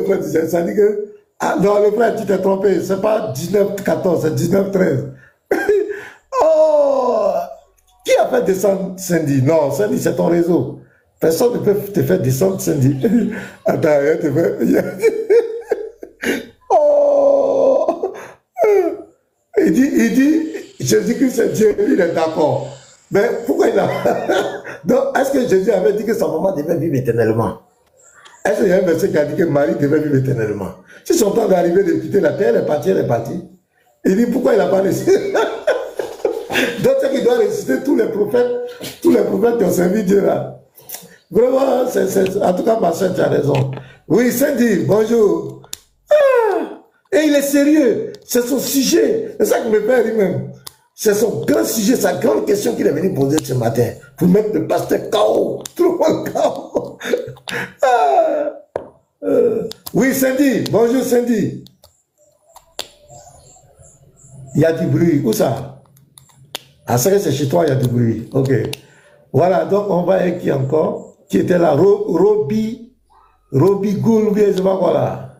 frère, disait. Ça dit que, ah non, le frère, tu t'es trompé. C'est pas 19-14, c'est 19-13. Oh! Qui a fait descendre Cindy? Non, Cindy, c'est ton réseau. Personne ne peut te faire descendre Cindy. Attends, il te fait. Oh! Il dit, Jésus-Christ est Dieu, il est d'accord. Mais pourquoi il a... Donc, est-ce que Jésus avait dit que sa maman devait vivre éternellement? Est-ce qu'il y a un verset qui a dit que Marie devait vivre éternellement? Si son temps d'arriver de quitter la terre, elle est partie. Il dit pourquoi il n'a pas ressuscité? Donc, c'est qu'il doit ressusciter tous les prophètes qui ont servi Dieu là. Vraiment, en tout cas, ma soeur, tu as raison. Oui, Cindy, bonjour. Ah, et il est sérieux. C'est son sujet. C'est ça qui me fait rire même. C'est son grand sujet, sa grande question qu'il est venu poser ce matin. Pour mettre le pasteur KO. Trop KO. Oui, Cindy. Bonjour, Cindy. Il y a du bruit. Où ça? Ah, c'est chez toi, il y a du bruit. Ok. Voilà, donc on va avec qui encore? Qui était là? Roby Goul, je ne sais pas quoi là.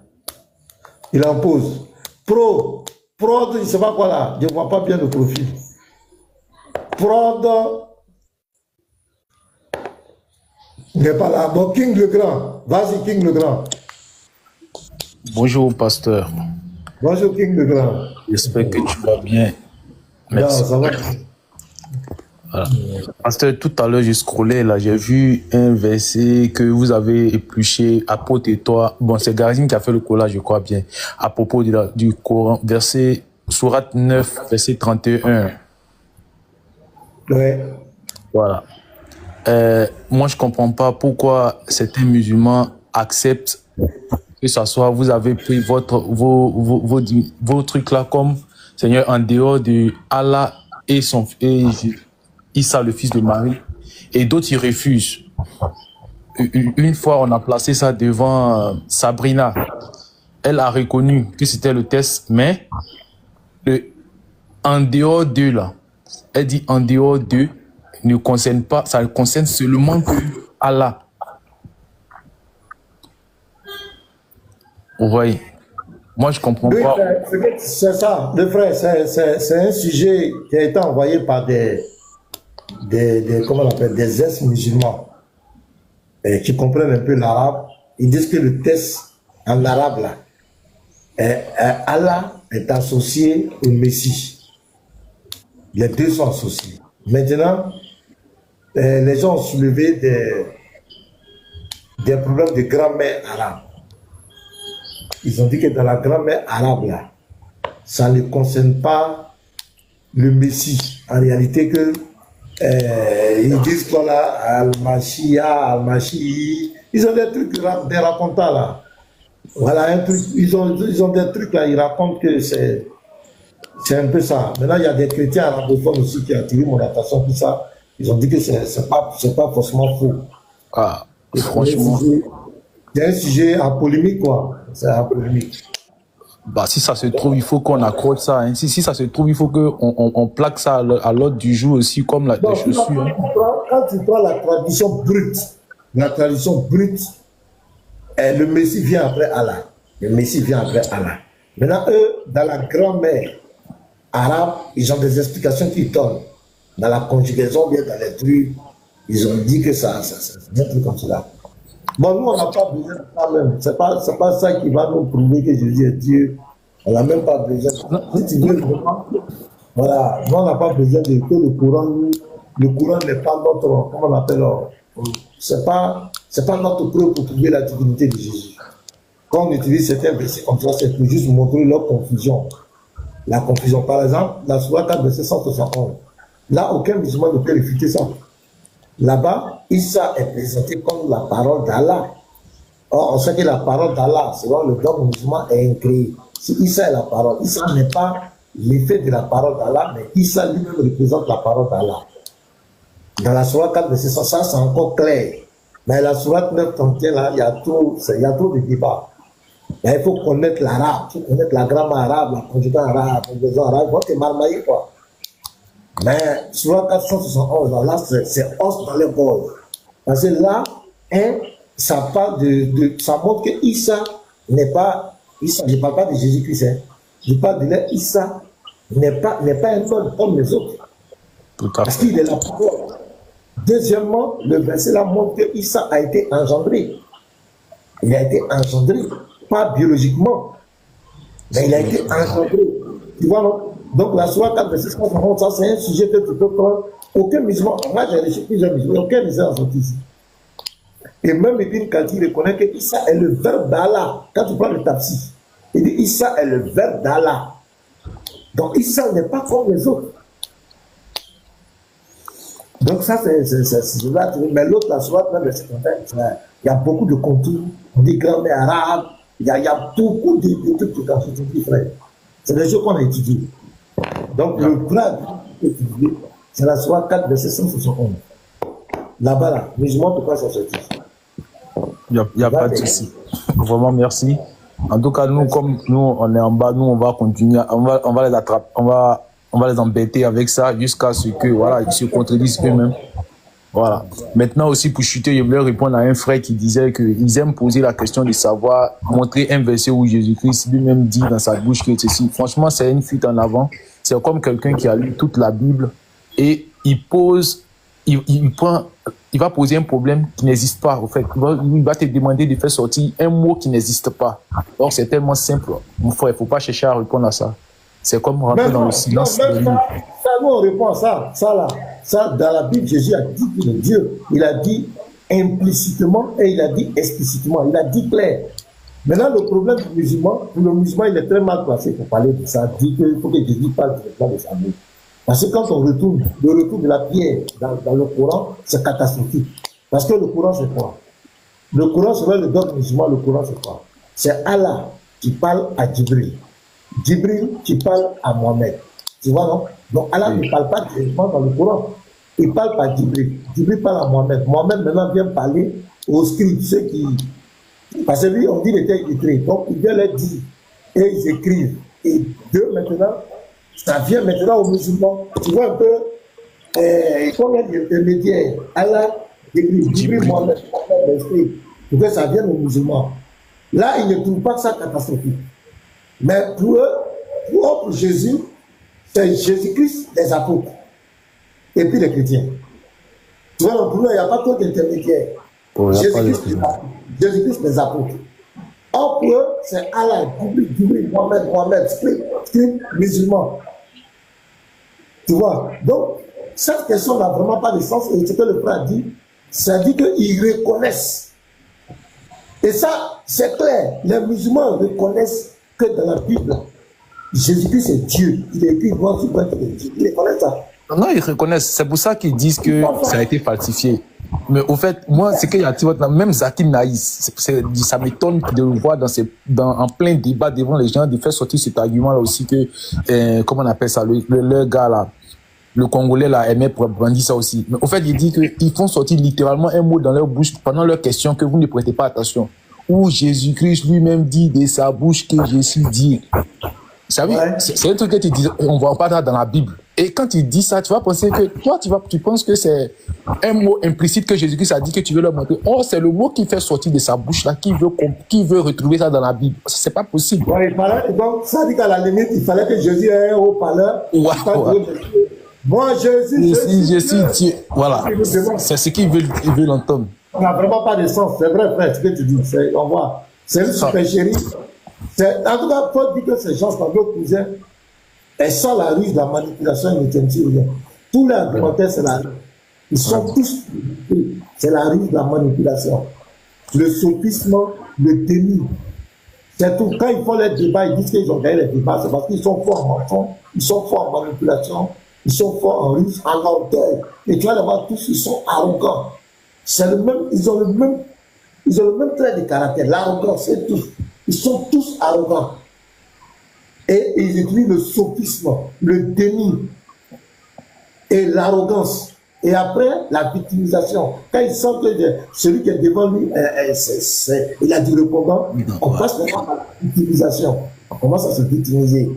Il en pose. Prod, je ne sais pas quoi là. Je ne vois pas bien le profil. Prod n'est pas là. Bon, King le Grand. Vas-y, King le Grand.
Bonjour, pasteur.
Bonjour, King le Grand.
J'espère que tu vas bien. Merci.
Non, ça va.
Voilà. Pasteur, tout à l'heure, j'ai scrollé, là, j'ai vu un verset que vous avez épluché, apôtre et toi. Bon, c'est Garazine qui a fait le collage, je crois bien, à propos du Coran, verset, sourate 9, verset 31.
Ouais.
Voilà. Moi, je comprends pas pourquoi certains musulmans acceptent que ça soit, vous avez pris vos trucs là comme Seigneur en dehors de Allah et Issa, le fils de Marie, et d'autres, ils refusent. Une fois, on a placé ça devant Sabrina. Elle a reconnu que c'était le test, mais en dehors d'eux, là, elle dit en dehors d'eux, ne concerne pas, ça concerne seulement que Allah. Vous voyez, moi je comprends
Oui,
pas.
c'est ça, le frère, c'est un sujet qui a été envoyé par comment on appelle, des ex-musulmans qui comprennent un peu l'arabe. Ils disent que le test en arabe, là, Allah est associé au Messie. Les deux sont associés. Maintenant, les gens ont soulevé des problèmes de grammaire arabe. Ils ont dit que dans la grammaire arabe, là, ça ne concerne pas le Messie. En réalité, ils disent qu'on a Al-Mashia, Al-Mashi. Ils ont des trucs, des racontants là. Voilà, un truc, ils ont des trucs là, ils racontent que c'est un peu ça. Maintenant, il y a des chrétiens arabophones aussi qui ont attiré mon attention pour ça. Ils ont dit que c'est pas forcément faux.
Ah, franchement.
C'est un sujet en polémique, quoi. C'est en polémique.
Bah, si ça se trouve, il faut qu'on accroche ça. Hein. Si ça se trouve, il faut qu'on plaque ça à l'ordre du jour aussi, comme les chaussures.
Quand tu prends la tradition brute, le Messie vient après Allah. Le Messie vient après Allah. Maintenant, eux, dans la grammaire arabe, ils ont des explications qui donnent. Dans la conjugaison, bien dans les trucs, ils ont dit que ça c'est un truc comme cela. Bon, nous, on n'a pas besoin de ça même. C'est pas ça qui va nous prouver que Jésus est Dieu. On n'a même pas besoin. Si tu veux, voilà, nous, on n'a pas besoin de que le Coran n'est pas notre, comment on appelle, c'est pas notre preuve pour prouver la divinité de Jésus. Quand on utilise certains versets comme ça, c'est pour juste montrer leur confusion. La confusion, par exemple, la Sourate 4, verset 171. Là, aucun musulman ne peut réfuter ça. Là-bas, Issa est présenté comme la parole d'Allah. Or, on sait que la parole d'Allah, selon le dogme musulman, est incréée. Si Issa est la parole, Issa n'est pas l'effet de la parole d'Allah, mais Issa lui-même représente la parole d'Allah. Dans la Sourate 4, verset 100, ça c'est encore clair. Mais la Sourate 9, 31, là, il y a trop de débats. Mais il faut connaître l'arabe, il faut connaître la grammaire arabe, la conjugaison arabe, la conjugaison arabe, il faut te marmailler, quoi. Mais sur la 471, là, c'est os dans les gorges. Parce que là, ça parle ça montre que Issa n'est pas, Issa, je ne parle pas de Jésus-Christ, hein. Je parle de là, Issa n'est pas un homme comme les autres. Parce qu'il est la parole. Deuxièmement, le verset là montre que Issa a été engendré. Il a été engendré, pas biologiquement, mais il a été engendré. Tu vois, non? Donc la Sourate 4, verset 150, ça c'est un sujet que tu peux prendre. Aucun musulman, moi j'ai reçu plusieurs musulmans, aucun musulman sorti ici. Et même Ibn Kathir reconnaît que Issa est le verbe d'Allah. Quand tu prends le tafsir, il dit Issa est le verbe d'Allah. Donc Issa n'est pas comme les autres. Donc ça c'est là, mais l'autre, la Sourate 9, verset 51, il y a beaucoup de contours, des grammaires arabes, il y a beaucoup de trucs qui sont étudiés, frère. C'est des choses qu'on a étudiés. Donc le vrai étudié, c'est la Sourate 4, verset 171. Là-bas, là, musulman, pourquoi ça se dit?
Il n'y a pas de souci. Vraiment, merci. En tout cas, nous, comme nous, on est en bas, nous, on va continuer, on va les attraper, on va les embêter avec ça jusqu'à ce que, voilà, ils se contredisent eux-mêmes. Voilà. Maintenant aussi, pour chuter, je voulais répondre à un frère qui disait qu'ils aiment poser la question de savoir, montrer un verset où Jésus-Christ lui-même dit dans sa bouche que ceci. Franchement, c'est une fuite en avant. C'est comme quelqu'un qui a lu toute la Bible et il va poser un problème qui n'existe pas, en fait. Il va te demander de faire sortir un mot qui n'existe pas. Donc, c'est tellement simple. Mon frère, il ne faut pas chercher à répondre à ça. C'est comme rentrer dans le silence.
Ça, nous, on répond à ça. Ça, dans la Bible, Jésus a dit qu'il est Dieu. Il a dit implicitement et il a dit explicitement. Il a dit clair. Maintenant, le problème du musulman, pour le musulman, il est très mal placé pour parler de ça. Il dit qu'il faut que Jésus parle directement de sa vie. Parce que quand on retourne, le retour de la pierre dans le Coran, c'est catastrophique. Parce que le Coran, c'est quoi? Le Coran, c'est le dogme musulman, le Coran, c'est quoi? c'est Allah qui parle à Djibril. Djibril qui parle à Mohamed. Tu vois, non? Donc Allah ne parle pas directement dans le Coran. Il parle par Djibril. Djibril parle à Mohamed. Mohamed maintenant vient parler aux scribes, ceux qui... Parce que lui, on dit qu'il était illettré. Donc il vient leur dire. Et ils écrivent. Et d'eux maintenant, ça vient maintenant aux musulmans. Tu vois un peu, il faut mettre l'intermédiaire. Allah, Djibril, Mohamed, l'esprit. Pour que ça vienne aux musulmans. Là, ils ne trouvent pas ça catastrophique. Mais pour eux, pour Jésus, c'est Jésus-Christ, les apôtres. Et puis les chrétiens. Tu vois, pour eux, il n'y a pas trop d'intermédiaires.
Oh,
Jésus-Christ, les apôtres. Or, pour eux, c'est Allah, Djibril, Mohamed, script, musulman. Tu vois, donc, cette question n'a vraiment pas de sens. Et ce que le frère dit, ça dit qu'ils reconnaissent. Et ça, c'est clair. Les musulmans reconnaissent que dans la Bible, Jésus-Christ est Dieu. Il est écrit noir sur blanc qu'il est Dieu. Ils reconnaissent ça.
Non, ils reconnaissent. C'est pour ça qu'ils disent que ça a été falsifié. Mais au fait, moi, c'est qu'il y a même Zakir Naïs, ça m'étonne de le voir en plein débat devant les gens, de faire sortir cet argument-là aussi que, comment on appelle ça, le gars là, le Congolais là, aimait brandir ça aussi. Mais au fait, il dit qu'ils font sortir littéralement un mot dans leur bouche pendant leur question que vous ne prêtez pas attention. Où Jésus-Christ lui-même dit de sa bouche que Jésus dit. Vous savez, c'est un truc que tu dis, on ne voit pas dans la Bible. Et quand tu dis ça, tu vas penser que, toi, tu penses que c'est un mot implicite que Jésus-Christ a dit que tu veux leur montrer. Oh, c'est le mot qui fait sortir de sa bouche là, qui veut retrouver ça dans la Bible. C'est pas possible.
Ouais, donc, ça dit qu'à la limite, il fallait que Jésus ait un haut-parleur. Moi, Jésus,
je suis Dieu. Voilà. C'est ce qu'ils veulent entendre.
Ça n'a vraiment pas de sens. C'est vrai, frère, ce que tu dis. On voit. C'est une supercherie. En tout cas, faut dire que ces gens, quand nos cousins, elles sont la ruse de la manipulation et ne tiennent rien. Tous les argumentaires, c'est la ruse. Ils sont tous, c'est la ruse de la manipulation. Le sophisme, le déni. C'est tout. Quand ils font les débats, ils disent qu'ils ont gagné les débats, c'est parce qu'ils sont forts en mensonge, ils sont forts en manipulation, ils sont forts en ruse, en lenteur. Et tu vas les voir tous, ils sont arrogants. C'est le même, ils ont le même trait de caractère, l'arrogance, c'est tout. Ils sont tous arrogants. Et ils utilisent le sophisme, le déni et l'arrogance. Et après, la victimisation. Quand ils sentent que celui qui est devant lui, il a du répondant, on passe maintenant à la victimisation. On commence à se victimiser.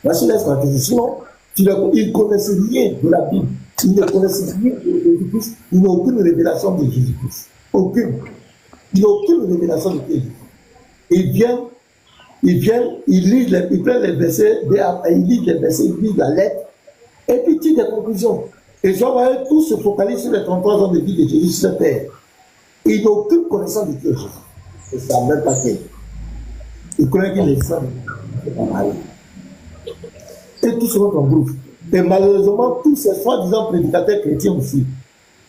Voici la stratégie. Sinon, ils ne connaissent rien de la Bible. Ils ne connaissent rien de Jésus-Christ. Ils n'ont aucune révélation de Jésus-Christ. Aucune. Ils n'ont aucune révélation de Jésus. Ils viennent, ils prennent les versets, ils lisent la lettre, et puis ils tirent des conclusions. Et je vois tous se focalisent sur les 33 ans de vie de Jésus sur la terre. Ils n'ont aucune connaissance de Dieu. C'est ça, même pas fait. Ils connaissent qu'il est saint. C'est pas mal. Et tous seront en groupe. Et malheureusement, tous ces soi-disant prédicateurs chrétiens aussi,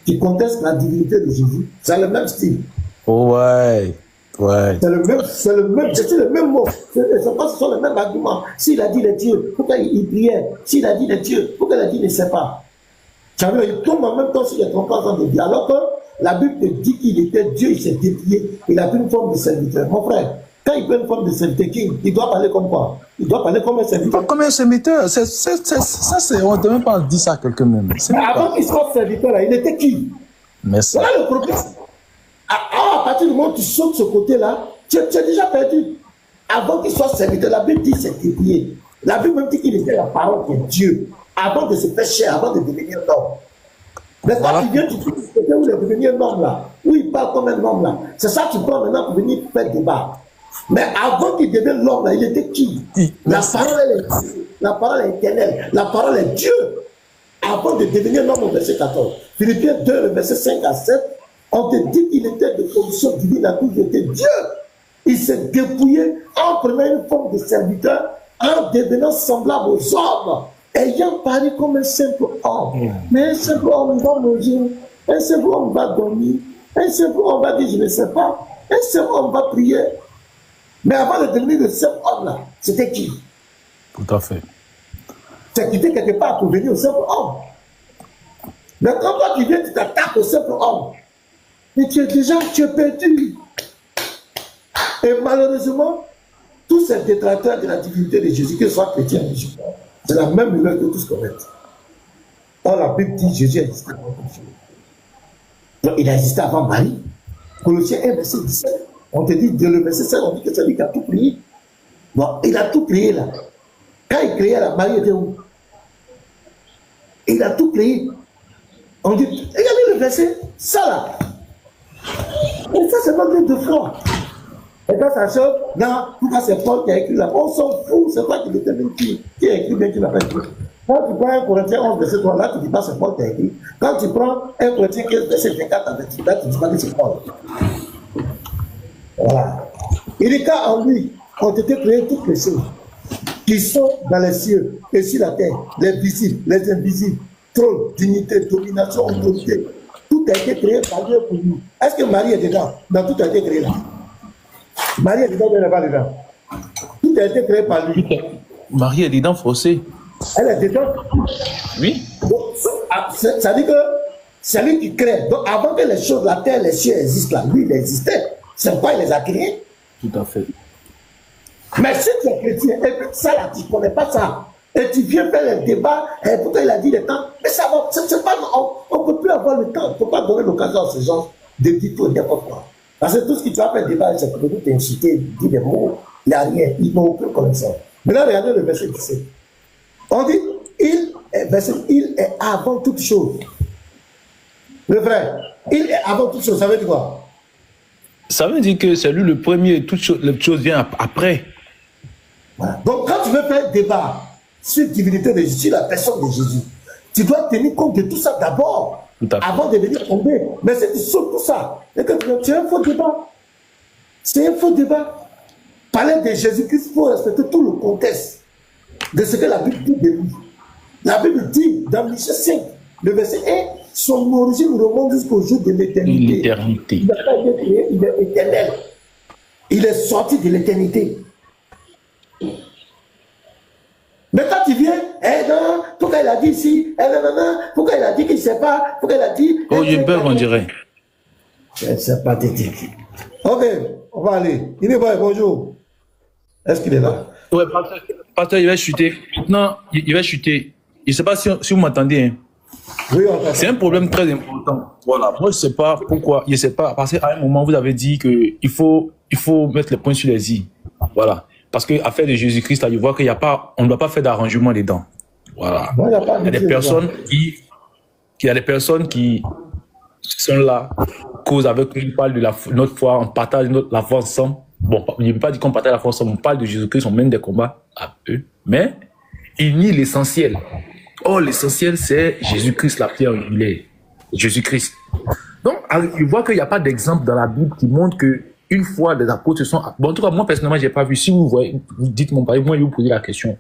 qui contestent la divinité de Jésus, c'est le même style.
Oh ouais. Ouais.
C'est le même mot. C'est pas ce sont les mêmes arguments. S'il a dit les dieux, pourquoi il priait? S'il a dit les dieux, pourquoi il a dit ne sait pas? Il tombe en même temps sur les 33 ans de vie. Alors que la Bible te dit qu'il était Dieu, il s'est déplié, il a pris une forme de serviteur. Mon frère, quand il prend une forme de serviteur, il doit parler comme quoi? Il doit parler comme un serviteur.
Pas comme un serviteur. Ça, on ne peut même pas dire ça à quelqu'un même.
Avant qu'il soit serviteur, là, il était qui?
Merci.
Voilà le problème. À partir du moment où tu sautes ce côté-là, tu as déjà perdu. Avant qu'il soit serviteur, la Bible dit c'est déplié. La Bible même dit qu'il était la parole de Dieu. Avant de se faire chair, avant de devenir homme. Mais quand tu viens, tu trouves où il est devenu un homme là, où il parle comme un homme là. C'est ça que tu prends maintenant pour venir faire débat. Mais avant qu'il devienne l'homme là, il était qui? La parole est éternelle. La parole est Dieu. Avant de devenir un homme au verset 14. Philippiens 2, le verset 5 à 7, on te dit qu'il était de condition divine à tout, il était Dieu. Il s'est dépouillé en prenant une forme de serviteur, en devenant semblable aux hommes, ayant paru comme un simple homme. Mais un simple homme va manger, un simple homme va dormir, un simple homme va dire je ne sais pas, un simple homme va prier. Mais avant de devenir le simple homme-là, c'était qui?
Tout à fait.
C'est quitté quelque part pour venir au simple homme. Mais quand toi tu viens, tu t'attaques au simple homme. Mais tu es perdu. Et malheureusement, tous ces détracteurs de la divinité de Jésus, que ce soit chrétien ou musulman, c'est la même erreur que tous commettent. Or, la Bible dit Jésus existait avant toute chose. Donc, il a existé avant Marie. Colossiens 1, verset 17. On te dit, de le verset 7, on dit que c'est lui qui a tout prié. Bon, il a tout prié là. Quand il priait, la Marie était où? Il a tout prié. On dit, regardez le verset, ça là. Et ça, c'est notre de foi. Et quand ça choque, non, pourquoi c'est Paul qui a écrit là? On s'en fout, c'est pas qu'il était même qui a écrit, bien qu'il n'a pas écrit. Quand tu prends 1 Corinthiens 11, verset 3, là, tu ne dis pas c'est Paul qui a écrit. Quand tu prends 1 Corinthiens 15, verset 24 à 28, là, tu ne dis pas que c'est Paul. Voilà. Il est qu'en lui ont été créées toutes les choses qui sont dans les cieux et sur la terre, les visibles, les invisibles, trône, dignité, domination, autorité. Tout a été créé par Dieu pour nous. Est-ce que Marie est dedans? Dans tout a été créé là. Marie est dedans, mais elle n'est pas dedans. Tout a été créé par lui.
Marie est dedans, forcé.
Elle est dedans.
Oui.
Donc, ça dit que c'est lui qui crée. Donc, avant que les choses, la terre, les cieux existent là, lui, il existait. C'est pourquoi il les a créés.
Tout à fait.
Mais si tu es chrétien, et puis ça là, tu ne connais pas ça, et tu viens faire les débats, et pourquoi il a dit le temps, mais ça va, c'est pas, on ne peut plus avoir le temps, on ne peut pas donner l'occasion à ces gens de dire tout n'importe quoi. Parce que tout ce qui tu as fait débat, c'est pour t'inciter, dire des mots, il n'y a rien, ils n'ont aucune connaissance. Maintenant, regardez le verset 17. On dit, il est avant toute chose. Le frère, il est avant toute chose, ça veut dire quoi?
Ça veut dire que c'est lui le premier, toutes les choses viennent après.
Voilà. Donc, quand tu veux faire un débat sur la divinité de Jésus, sur la personne de Jésus, tu dois tenir compte de tout ça d'abord, avant de venir tomber. Mais si tu sautes tout ça, c'est un faux débat. C'est un faux débat. Parler de Jésus-Christ, il faut respecter tout le contexte de ce que la Bible dit de lui. La Bible dit dans Michée 5, le verset 1, son origine remonte jusqu'au jour de l'éternité. Il n'a pas été créé, il est éternel. Il est sorti de l'éternité. Mais quand tu viens, non, pourquoi il a dit ici, non, pourquoi il a dit qu'il ne sait pas, pourquoi il a dit...
Oh, j'ai peur, on dirait.
C'est pathétique. Ok, on va aller. Il est bon, bonjour. Est-ce qu'il est là?
Ouais, pasteur, il va chuter. Non, il va chuter. Je ne sais pas si vous m'entendez. Hein.
Oui, on t'entend.
C'est un problème très important. Voilà. Moi, je ne sais pas pourquoi. Je ne sais pas. Parce qu'à un moment, vous avez dit qu'il faut mettre les points sur les i. Voilà. Parce que l'affaire de Jésus-Christ, là, je vois qu'il y a pas, on ne doit pas faire d'arrangement dedans. Voilà.
Non, il y a
des personnes qui sont là, causent avec nous, parlent de notre foi, on partage la foi ensemble. Bon, je ne veux pas dire qu'on partage la foi ensemble, on parle de Jésus-Christ, on mène des combats à eux. Mais ils nient l'essentiel. Oh, l'essentiel, c'est Jésus-Christ, la pierre angulaire. Jésus-Christ. Donc, je vois qu'il n'y a pas d'exemple dans la Bible qui montre que une fois les apôtres se sont... Bon, en tout cas, moi, personnellement, je n'ai pas vu. Si vous voyez, vous dites mon pari, moi, je vais vous poser la question.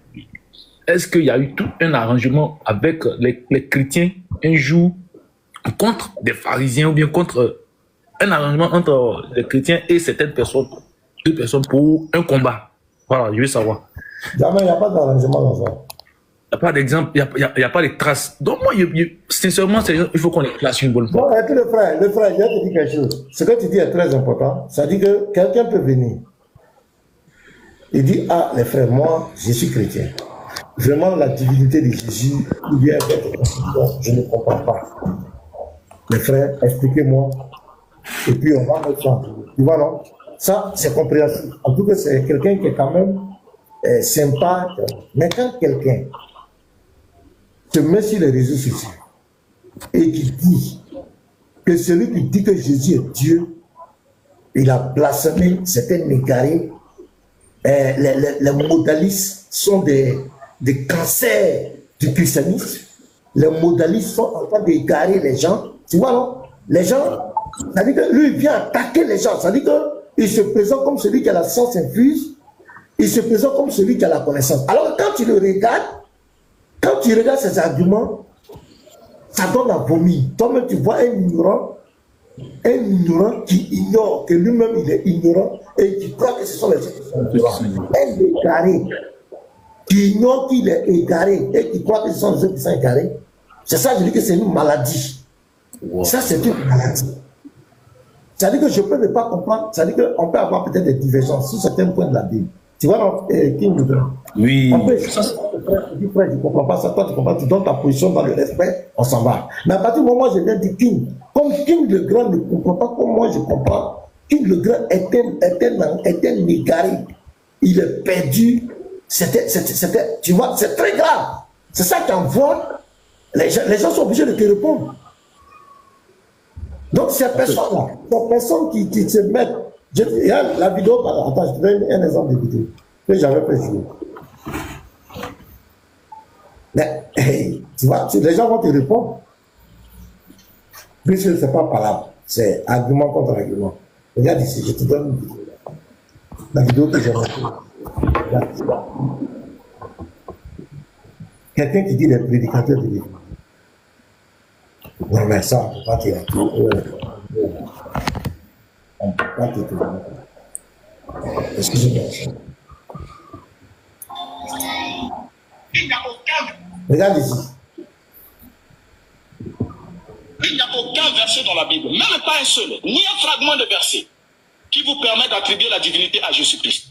Est-ce qu'il y a eu tout un arrangement avec les chrétiens un jour contre des pharisiens ou bien contre un arrangement entre les chrétiens et certaines personnes, deux personnes pour un combat? Voilà, je veux savoir.
Jamais, il n'y a pas d'arrangement dans ça.
Il n'y a pas d'exemple, il n'y a pas de traces. Donc moi, sincèrement, il faut qu'on les classe une bonne fois.
Bon, et puis le frère, je vais te dire quelque chose. Ce que tu dis est très important. Ça dit que quelqu'un peut venir. Il dit, ah, les frères, moi, je suis chrétien. Vraiment, la divinité de Jésus, ou bien je ne comprends pas. Les frères, expliquez-moi. Et puis, on va mettre ça. Tu vois, non? Ça, c'est compréhensible. En tout cas, c'est quelqu'un qui est quand même sympa. Mais quand quelqu'un se met sur les réseaux sociaux et qui dit que celui qui dit que Jésus est Dieu, il a blasphémé, c'est un égaré. Les modalistes sont des cancers du christianisme. Les modalistes sont en train d'égarer les gens. Tu vois, non? Les gens, ça dit que lui, il vient attaquer les gens. Ça dit qu'il se présente comme celui qui a la science infuse. Il se présente comme celui qui a la connaissance. Alors, quand tu le regardes, quand tu regardes ses arguments, ça donne à vomir. Toi-même, tu vois un ignorant qui ignore que lui-même, il est ignorant et qui croit que ce sont les gens qui sont ignorants. Un égaré qui ignore qu'il est égaré et qui croit que ce sont les gens qui sont égarés. C'est ça, je dis que c'est une maladie. Wow. Ça, c'est une maladie. C'est-à-dire que je peux ne pas comprendre. C'est-à-dire qu'on peut avoir peut-être des divergences sur certains points de la Bible. Tu vois, donc, King Lugan.
Oui.
On peut échanger, frère, tu dis, frère, je ne comprends pas ça, toi tu comprends, tu donnes ta position dans le respect, on s'en va. Mais à partir du moment où je viens dire King, comme King le Grand ne comprend pas comme moi je comprends, King le Grand est un égaré. Il est perdu. Tu vois, c'est très grave. C'est ça qui envoie. Les gens sont obligés de te répondre. Donc, ces personnes-là, ces personnes qui se mettent. Il y a la vidéo, attends, je te donne un exemple de vidéo que j'avais fait jouer. Mais, hey, tu vois, les gens vont te répondre. Puisque ce n'est pas parlable, c'est argument contre argument. Regarde ici, je te donne une vidéo. La vidéo que j'ai montée. Quelqu'un qui dit les prédicateurs de l'Église. Non, mais ça, on ne peut pas tirer. On ne peut pas tirer. Excusez-moi. Regarde ici.
Il n'y a aucun verset dans la Bible, même pas un seul, ni un fragment de verset, qui vous permet d'attribuer la divinité à Jésus-Christ.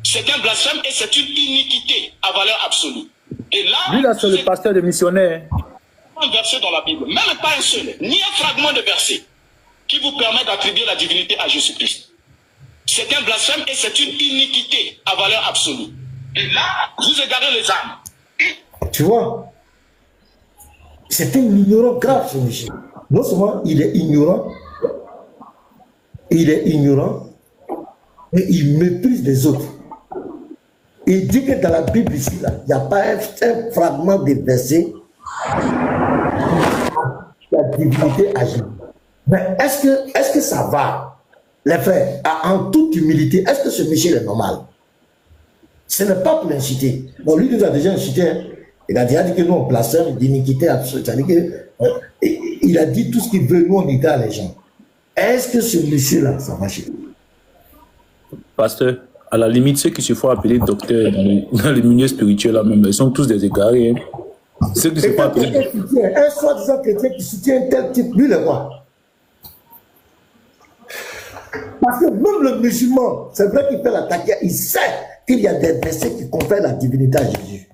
C'est un blasphème et c'est une iniquité à valeur absolue. Et
Lui, là, c'est le pasteur des missionnaires.
Un verset dans la Bible, même pas un seul, ni un fragment de verset, qui vous permet d'attribuer la divinité à Jésus-Christ. C'est un blasphème et c'est une iniquité à valeur absolue. Et là, vous égarez les âmes.
Tu vois, c'est un ignorant grave, ce monsieur. Non seulement il est ignorant, et il méprise les autres. Il dit que dans la Bible ici, il n'y a pas un fragment de verset la divinité agit. Mais est-ce que ça va, les frères, en toute humilité, est-ce que ce monsieur est normal? Ce n'est pas pour l'inciter. Bon, lui nous a déjà incité. Hein. Il a déjà dit que nous on blasphème d'iniquité absolue. Il a dit tout ce qu'il veut, nous on égare les gens. Est-ce que ce monsieur-là, ça va chez lui?
Pasteur, à la limite, ceux qui se font appeler docteurs dans les milieux spirituels là même, ils sont tous des égarés. Hein. Ceux qui se font appeler.
Un soi-disant chrétien qui soutient un tel type, lui le voit. Parce que même le musulman, c'est vrai qu'il fait l'attaquer, il sait qu'il y a des versets qui confèrent la divinité à Jésus.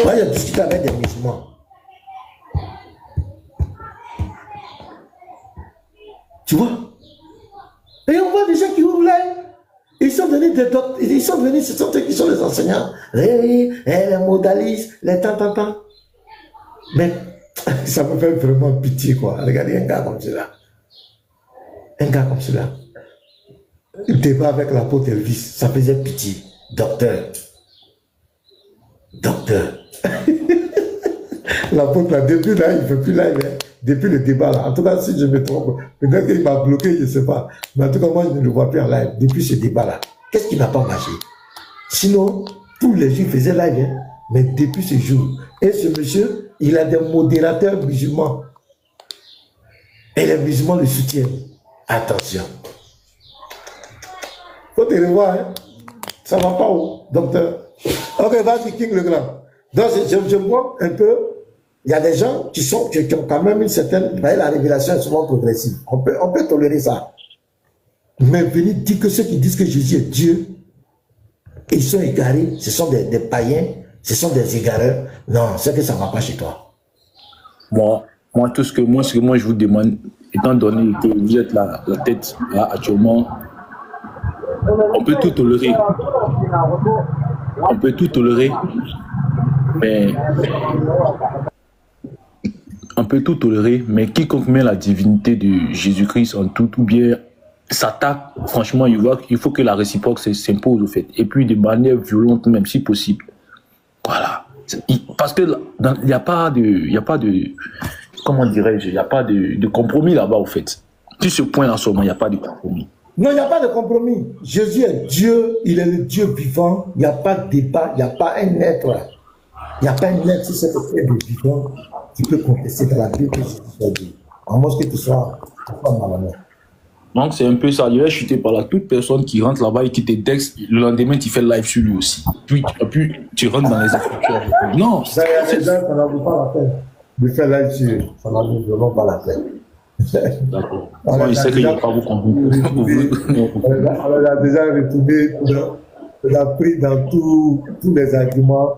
Moi, j'ai discuté avec des musulmans. Tu vois? Et on voit des gens qui ouvrent l'œil. Ils sont venus des docteurs, ils sont venus, ce sont eux qui sont les enseignants. Les modalistes, les tant. Mais ça me fait vraiment pitié, quoi. Regardez un gars comme cela. Un gars comme cela. Il débat avec l'apôtre Elvis, ça faisait pitié. Docteur. L'apôtre là, depuis là, il ne fait plus là, depuis le débat là. En tout cas, si je me trompe, peut-être qu'il m'a bloqué, je ne sais pas. Mais en tout cas, moi, je ne le vois plus en live depuis ce débat là. Qu'est-ce qui n'a pas marché? Sinon, tous les jours, il faisait live, hein, mais depuis ce jour. Et ce monsieur, il a des modérateurs musulmans. Et les musulmans le soutiennent. Attention. Faut te revoir, hein. Ça va pas où, docteur? Ok, vas-y, King le Grand. Donc, je vois un peu, il y a des gens qui ont quand même une certaine, vous voyez, la révélation est souvent progressive. On peut tolérer ça. Mais venir dire que ceux qui disent que Jésus est Dieu, ils sont égarés, ce sont des païens, ce sont des égareurs. Non, c'est que ça ne va pas chez toi.
Moi, ce que moi je vous demande, étant donné que vous êtes la tête là, actuellement, on peut tout tolérer. On peut tout tolérer, mais on peut tout tolérer, mais quiconque met la divinité de Jésus-Christ en tout, ou bien s'attaque, franchement, il faut que la réciproque s'impose au fait, et puis de manière violente même si possible. Voilà. Parce que il n'y a pas de, comment dirais-je, il n'y a pas de compromis là-bas au fait. Sur ce point-là seulement, il n'y a pas de compromis.
Non, il n'y a pas de compromis. Jésus est Dieu, il est le Dieu vivant. Il n'y a pas de débat, il n'y a pas un être. Il n'y a pas un être sur cette terre de vivant qui peut contester dans la Bible que Jésus soit Dieu. À moins que tu sois malhonnête.
Donc c'est un peu ça. Il est chuté par là. Toute personne qui rentre là-bas et qui te texte, le lendemain tu fais live sur lui aussi. Puis tu rentres dans les écritures. Non.
Ça, il y a des gens, ça n'en vaut pas la peine de faire live sur lui. Ça n'en vaut vraiment pas la peine.
D'accord.
On
Moi,
les
je
a
sais qu'il n'y a
déjà
pas vous convaincre.
on les a déjà retournés, on a pris dans tous les arguments.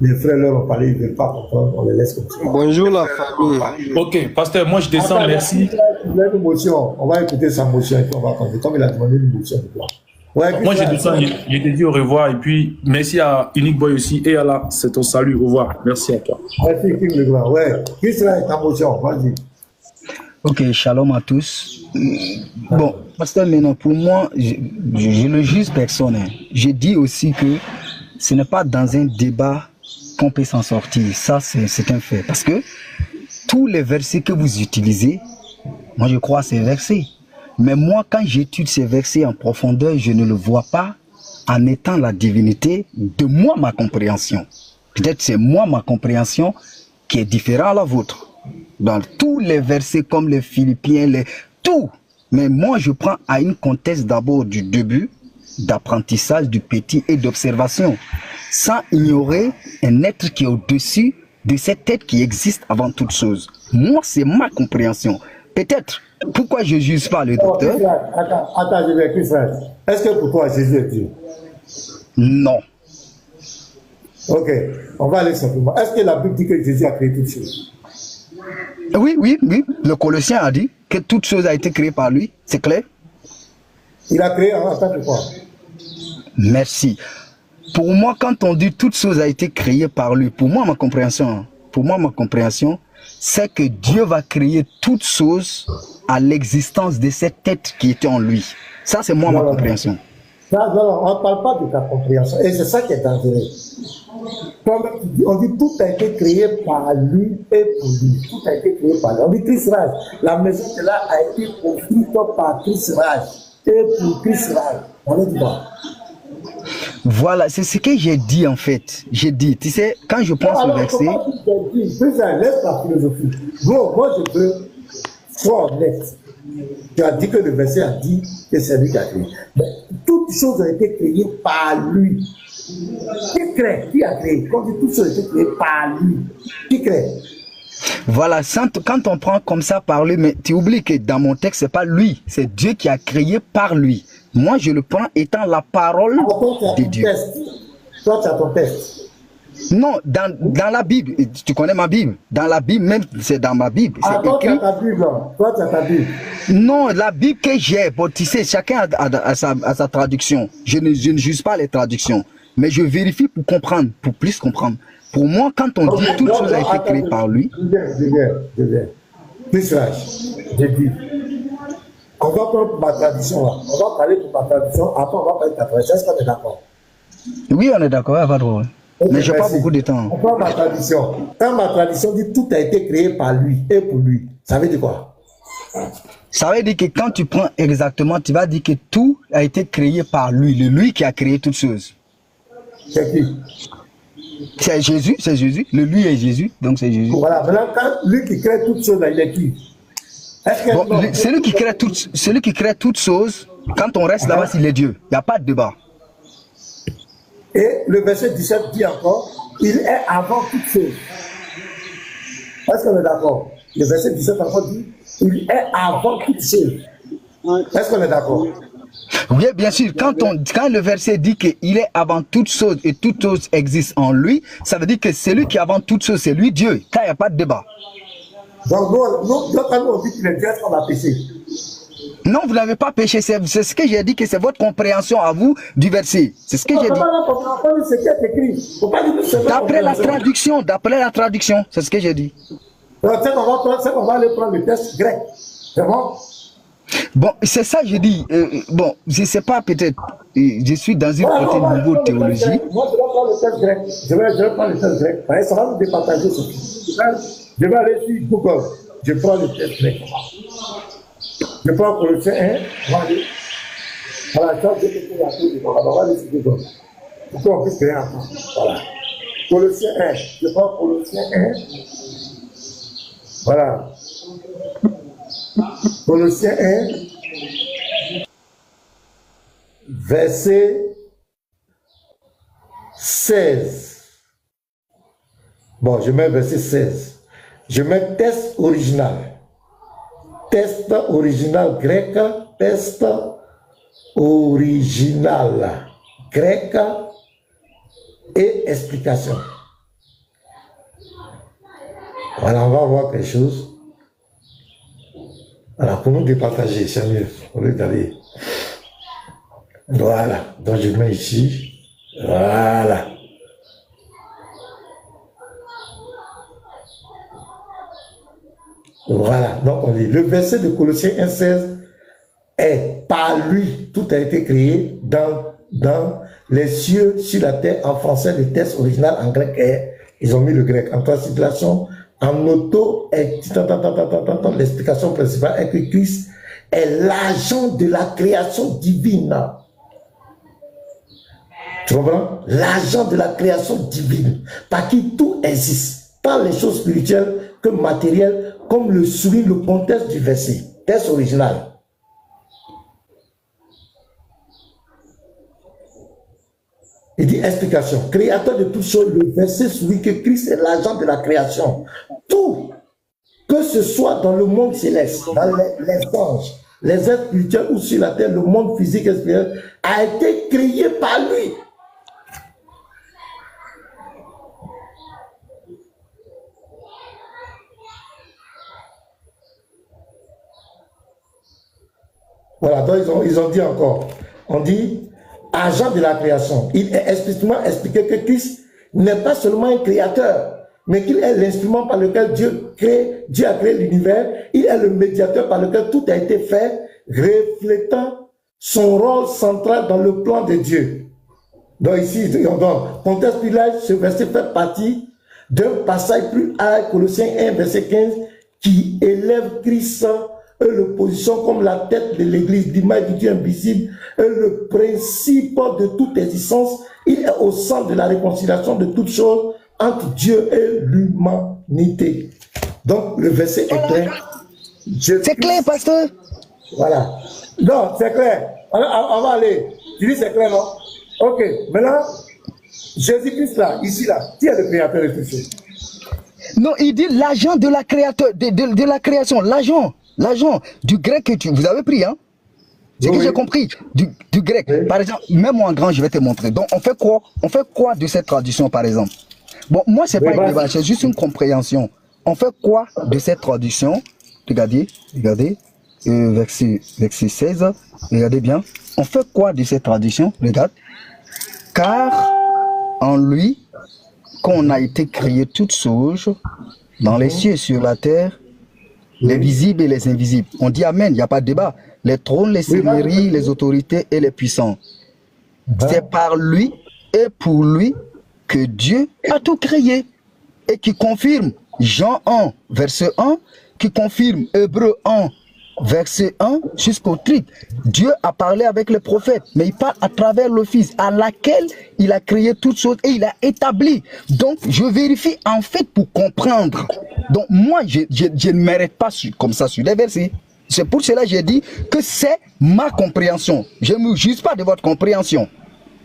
Les frères leur ont parlé, ils ne veulent pas comprendre, on les laisse comme ça.
Bonjour la famille.
Ok, pasteur, moi je descends,
Attends,
merci.
il voulait une motion. On va écouter sa motion et puis on va continuer. Comme il a demandé une motion de quoi. Ouais,
Moi je descends, je te dis au revoir et puis merci à Unique Boy aussi et à la, c'est ton salut, au revoir. Merci à toi.
Merci, Kim le Grand. Ouais, qui sera ta motion? Vas-y.
Ok, shalom à tous. Bon, pasteur, maintenant, pour moi, je ne juge personne. Je dis aussi que ce n'est pas dans un débat qu'on peut s'en sortir. Ça, c'est un fait. Parce que tous les versets que vous utilisez, moi, je crois à ces versets. Mais moi, quand j'étudie ces versets en profondeur, je ne le vois pas en étant la divinité de moi, ma compréhension. Peut-être c'est moi, ma compréhension, qui est différente à la vôtre. Dans tous les versets comme les Philippiens, tout. Mais moi, je prends à une contexte d'abord du début, d'apprentissage, du petit et d'observation, sans ignorer un être qui est au-dessus de cette tête qui existe avant toute chose. Moi, c'est ma compréhension. Peut-être, pourquoi je ne juge pas le docteur?
Attends, je vais écrire. Est-ce que pour toi, Jésus est Dieu?
Non.
Ok, on va aller simplement. Est-ce que la Bible dit que Jésus a créé toutes choses?
Oui, oui, oui. Le Colossien a dit que toute chose a été créée par lui. C'est clair?
Il a créé en tant que quoi?
Merci. Pour moi, quand on dit toute chose a été créée par lui, pour moi, ma compréhension, c'est que Dieu va créer toute chose à l'existence de cette tête qui était en lui. Ça, c'est moi, ma compréhension.
Non, on ne parle pas de ta compréhension. Et c'est ça qui est dangereux. Comme on dit tout a été créé par lui et pour lui. Tout a été créé par lui. On dit Christ Raj. La maison de là a été construite par Christ Raj. Et pour Christ Raj. On est dedans.
Voilà, c'est ce que j'ai dit en fait. J'ai dit, tu sais, quand je pense au verset...
Laisse la philosophie. Bon, moi je veux sois honnête. Tu as dit que le verset a dit que c'est lui qui a créé. Mais toutes choses ont été créées par lui. Qui crée? Qui a créé? Quand on dit toutes choses ont été créées par lui. Qui crée?
Voilà, quand on prend comme ça par lui, mais tu oublies que dans mon texte, c'est pas lui, c'est Dieu qui a créé par lui. Moi, je le prends étant la parole de Dieu.
Toi, tu as ton texte.
Non, dans la Bible, tu connais ma Bible. Dans la Bible, même c'est dans ma Bible.
Toi, tu as ta Bible. Toi, tu as ta Bible.
Non, la Bible que j'ai, bon, tu sais, chacun a sa traduction. Je ne juge pas les traductions, mais je vérifie pour comprendre, pour plus comprendre. Pour moi, quand on dit toute chose a été créée par lui.
Je viens. Plus Raj, j'ai dit. On va prendre ma tradition là. On va parler de ma tradition. Après, on va parler de ta tradition. Est-ce qu'on est d'accord?
Oui, on est d'accord, pas de problème. Mais je n'ai pas beaucoup de temps.
On prend ma tradition. Quand ma tradition dit tout a été créé par lui et pour lui, ça veut dire quoi?
Ça veut dire que quand tu prends exactement, tu vas dire que tout a été créé par lui. Lui qui a créé toutes choses.
C'est qui?
C'est Jésus, c'est Jésus. Le lui est Jésus, donc c'est Jésus.
Voilà, maintenant, quand lui qui crée toutes choses, il est qui?
Bon, celui qui crée toutes choses, quand on reste là-bas, il est Dieu. Il n'y a pas de débat.
Et le verset 17 dit encore, il est avant toutes choses. Est-ce qu'on est d'accord? Le verset 17 encore dit, il est avant toutes choses. Est-ce qu'on est d'accord?
Oui, bien sûr. Quand le verset dit qu'il est avant toutes choses et toutes choses existent en lui, ça veut dire que c'est lui qui est avant toutes choses, c'est lui Dieu. Là, il n'y a pas de débat.
Donc, nous, quand on dit qu'il est Dieu, est-ce qu'on a péché?
Non, vous n'avez pas péché. C'est ce que j'ai dit, que c'est votre compréhension à vous du verset. C'est ce que j'ai dit. D'après la traduction, c'est ce que j'ai dit.
Donc, on va aller prendre le texte grec. C'est bon?
Bon, c'est ça que j'ai dit. Bon, je ne sais pas, peut-être, je suis dans une autre niveau de théologie.
Moi, je vais prendre le texte grec. Je vais prendre le texte grec. Ça va nous départager ce Je vais aller sur Google. Je prends le texte grec. Je prends Colossiens 1. On va aller. Voilà, ça, on va aller sur Google. Pour qu'on puisse créer un temps. Voilà. Colossiens 1. Je prends Colossiens 1. Voilà. Colossiens 1. Verset 16. Bon, je mets verset 16. Je mets texte original. Texte original grec, texte original grec et explication. Voilà, on va voir quelque chose. Voilà, pour nous départager, c'est mieux. Au lieu d'aller. Voilà, donc je mets ici. Voilà. Voilà, donc on dit, le verset de Colossiens 1,16 est par lui, tout a été créé dans les cieux, sur la terre, en français, le texte original en grec est, ils ont mis le grec en translation, en auto, l'explication principale est que Christ est l'agent de la création divine. Tu comprends? L'agent de la création divine, par qui tout existe, tant les choses spirituelles que matérielles, comme le souligne le contexte du verset, texte original. Il dit explication, créateur de toutes choses, le verset souligne que Christ est l'agent de la création. Tout, que ce soit dans le monde céleste, dans les anges, les êtres spirituels ou sur la terre, le monde physique et spirituel, a été créé par lui. Voilà, donc ils ont dit encore, on dit agent de la création. Il est explicitement expliqué que Christ n'est pas seulement un créateur, mais qu'il est l'instrument par lequel Dieu a créé l'univers. Il est le médiateur par lequel tout a été fait, reflétant son rôle central dans le plan de Dieu. Donc ici, donc, contexte spirituel, ce verset fait partie d'un passage plus à Colossiens 1, verset 15, qui élève Christ et le position comme la tête de l'Église, l'image du Dieu invisible, et le principe de toute existence. Il est au centre de la réconciliation de toutes choses entre Dieu et l'humanité. Donc le verset est clair.
C'est clair, pasteur.
Voilà. Non, c'est clair. On va aller. Tu dis c'est clair, non? Ok. Maintenant, Jésus-Christ là, ici là, qui est le créateur de tout ça?
Non, il dit l'agent de la de la création, l'agent du grec que vous avez pris, hein? C'est que j'ai compris, du grec. Oui. Par exemple, même moi en grand, je vais te montrer. Donc, on fait quoi de cette traduction, par exemple? Bon, moi, c'est pas une débat, c'est juste une compréhension. On fait quoi de cette traduction? Regardez, verset 16, regardez bien. On fait quoi de cette traduction? Regarde. Car en lui, qu'on a été créé toutes choses, dans les cieux et sur la terre, les visibles et les invisibles. On dit Amen, il n'y a pas de débat. Les trônes, les seigneuries, les autorités et les puissants. C'est par lui et pour lui que Dieu a tout créé. Et qui confirme Jean 1, verset 1, qui confirme Hébreux 1, verset 1 jusqu'au 3. Dieu a parlé avec les prophètes, mais il parle à travers le Fils, à laquelle il a créé toutes choses et il a établi. Donc, je vérifie en fait pour comprendre. Donc, moi, je ne m'arrête pas comme ça sur les versets. C'est pour cela que j'ai dit que c'est ma compréhension. Je ne me juge pas de votre compréhension.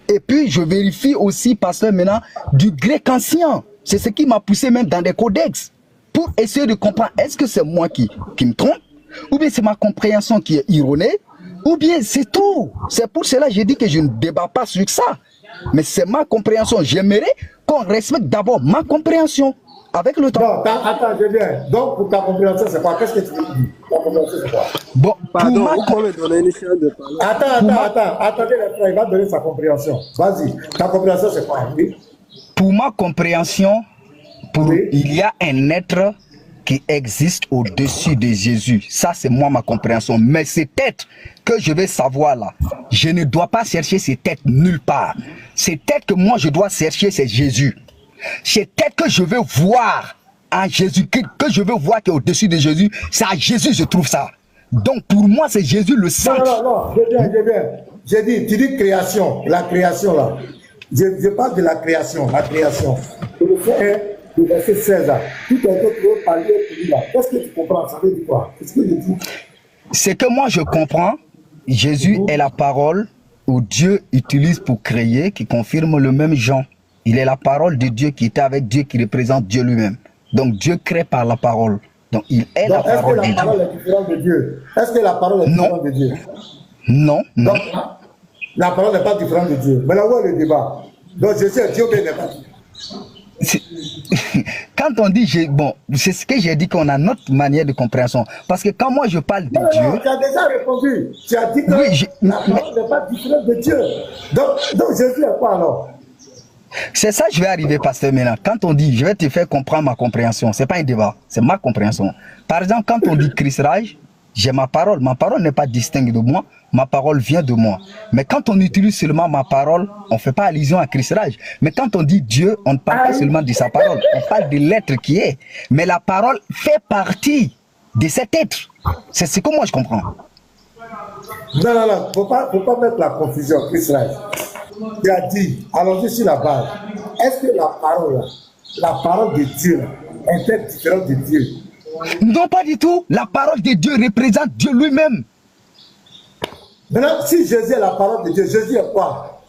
Et puis, je vérifie aussi, pasteur, maintenant, du grec ancien. C'est ce qui m'a poussé même dans des codex pour essayer de comprendre, est-ce que c'est moi qui me trompe? Ou bien c'est ma compréhension qui est erronée, ou bien c'est tout. C'est pour cela que j'ai dit que je ne débat pas sur ça. Mais c'est ma compréhension. J'aimerais qu'on respecte d'abord ma compréhension avec le temps.
Non, attends, je viens. Donc, pour ta compréhension, c'est quoi? Qu'est-ce que tu veux dire? Ta compréhension, c'est quoi?
Bon,
pardon, on me donner une chance de parler.
Attendez, les frères, il va donner sa compréhension. Vas-y, ta compréhension, c'est quoi? Oui?
Pour ma compréhension, il y a un être qui existe au-dessus de Jésus. Ça, c'est moi, ma compréhension. Mais cet être que je vais savoir là, je ne dois pas chercher cet être nulle part. Cet être que moi, je dois chercher, c'est Jésus. Cet être que je veux voir en Jésus, que je veux voir qui est au-dessus de Jésus, c'est à Jésus, je trouve ça. Donc, pour moi, c'est Jésus le centre.
Non, je viens. J'ai dit, tu dis création, la création là. Je parle de la création. Le verset 16 là. Tout a été créé par Dieu pour lui là. Qu'est-ce que tu comprends? Ça veut dire quoi? Qu'est-ce que je dis?
C'est que moi je comprends, Jésus est la parole où Dieu utilise pour créer, qui confirme le même Jean. Il est la parole de Dieu qui était avec Dieu, qui représente Dieu lui-même. Donc Dieu crée par la parole. Donc, il est
Donc,
la parole de
est-ce que la parole
Dieu.
est différente de Dieu? Est-ce que la parole est différente de Dieu?
Non, non.
Donc, la parole n'est pas différente de Dieu. Mais là, où est le débat? Donc, je sais, Dieu n'est pas Dieu.
Quand on dit, bon, c'est ce que j'ai dit qu'on a notre manière de compréhension. Parce que quand moi je parle de Dieu...
Non, tu as déjà répondu. Tu as dit que la parole n'est pas différente de Dieu. Donc Jésus est quoi alors?
C'est ça que je vais arriver, pasteur, maintenant. Quand on dit, je vais te faire comprendre ma compréhension, c'est pas un débat, c'est ma compréhension. Par exemple, quand on dit Christ Raj, j'ai ma parole n'est pas distincte de moi, ma parole vient de moi. Mais quand on utilise seulement ma parole, on ne fait pas allusion à Christ Raj. Mais quand on dit Dieu, on ne parle pas seulement de sa parole, on parle de l'être qui est. Mais la parole fait partie de cet être. C'est ce que moi je comprends.
Non, faut pas mettre la confusion, Christ Raj. Tu as dit, allons-y sur la base. Est-ce que la parole de Dieu est différente de Dieu?
Non, pas du tout. La parole de Dieu représente Dieu lui-même.
Maintenant, si Jésus est la parole de Dieu, Jésus est quoi?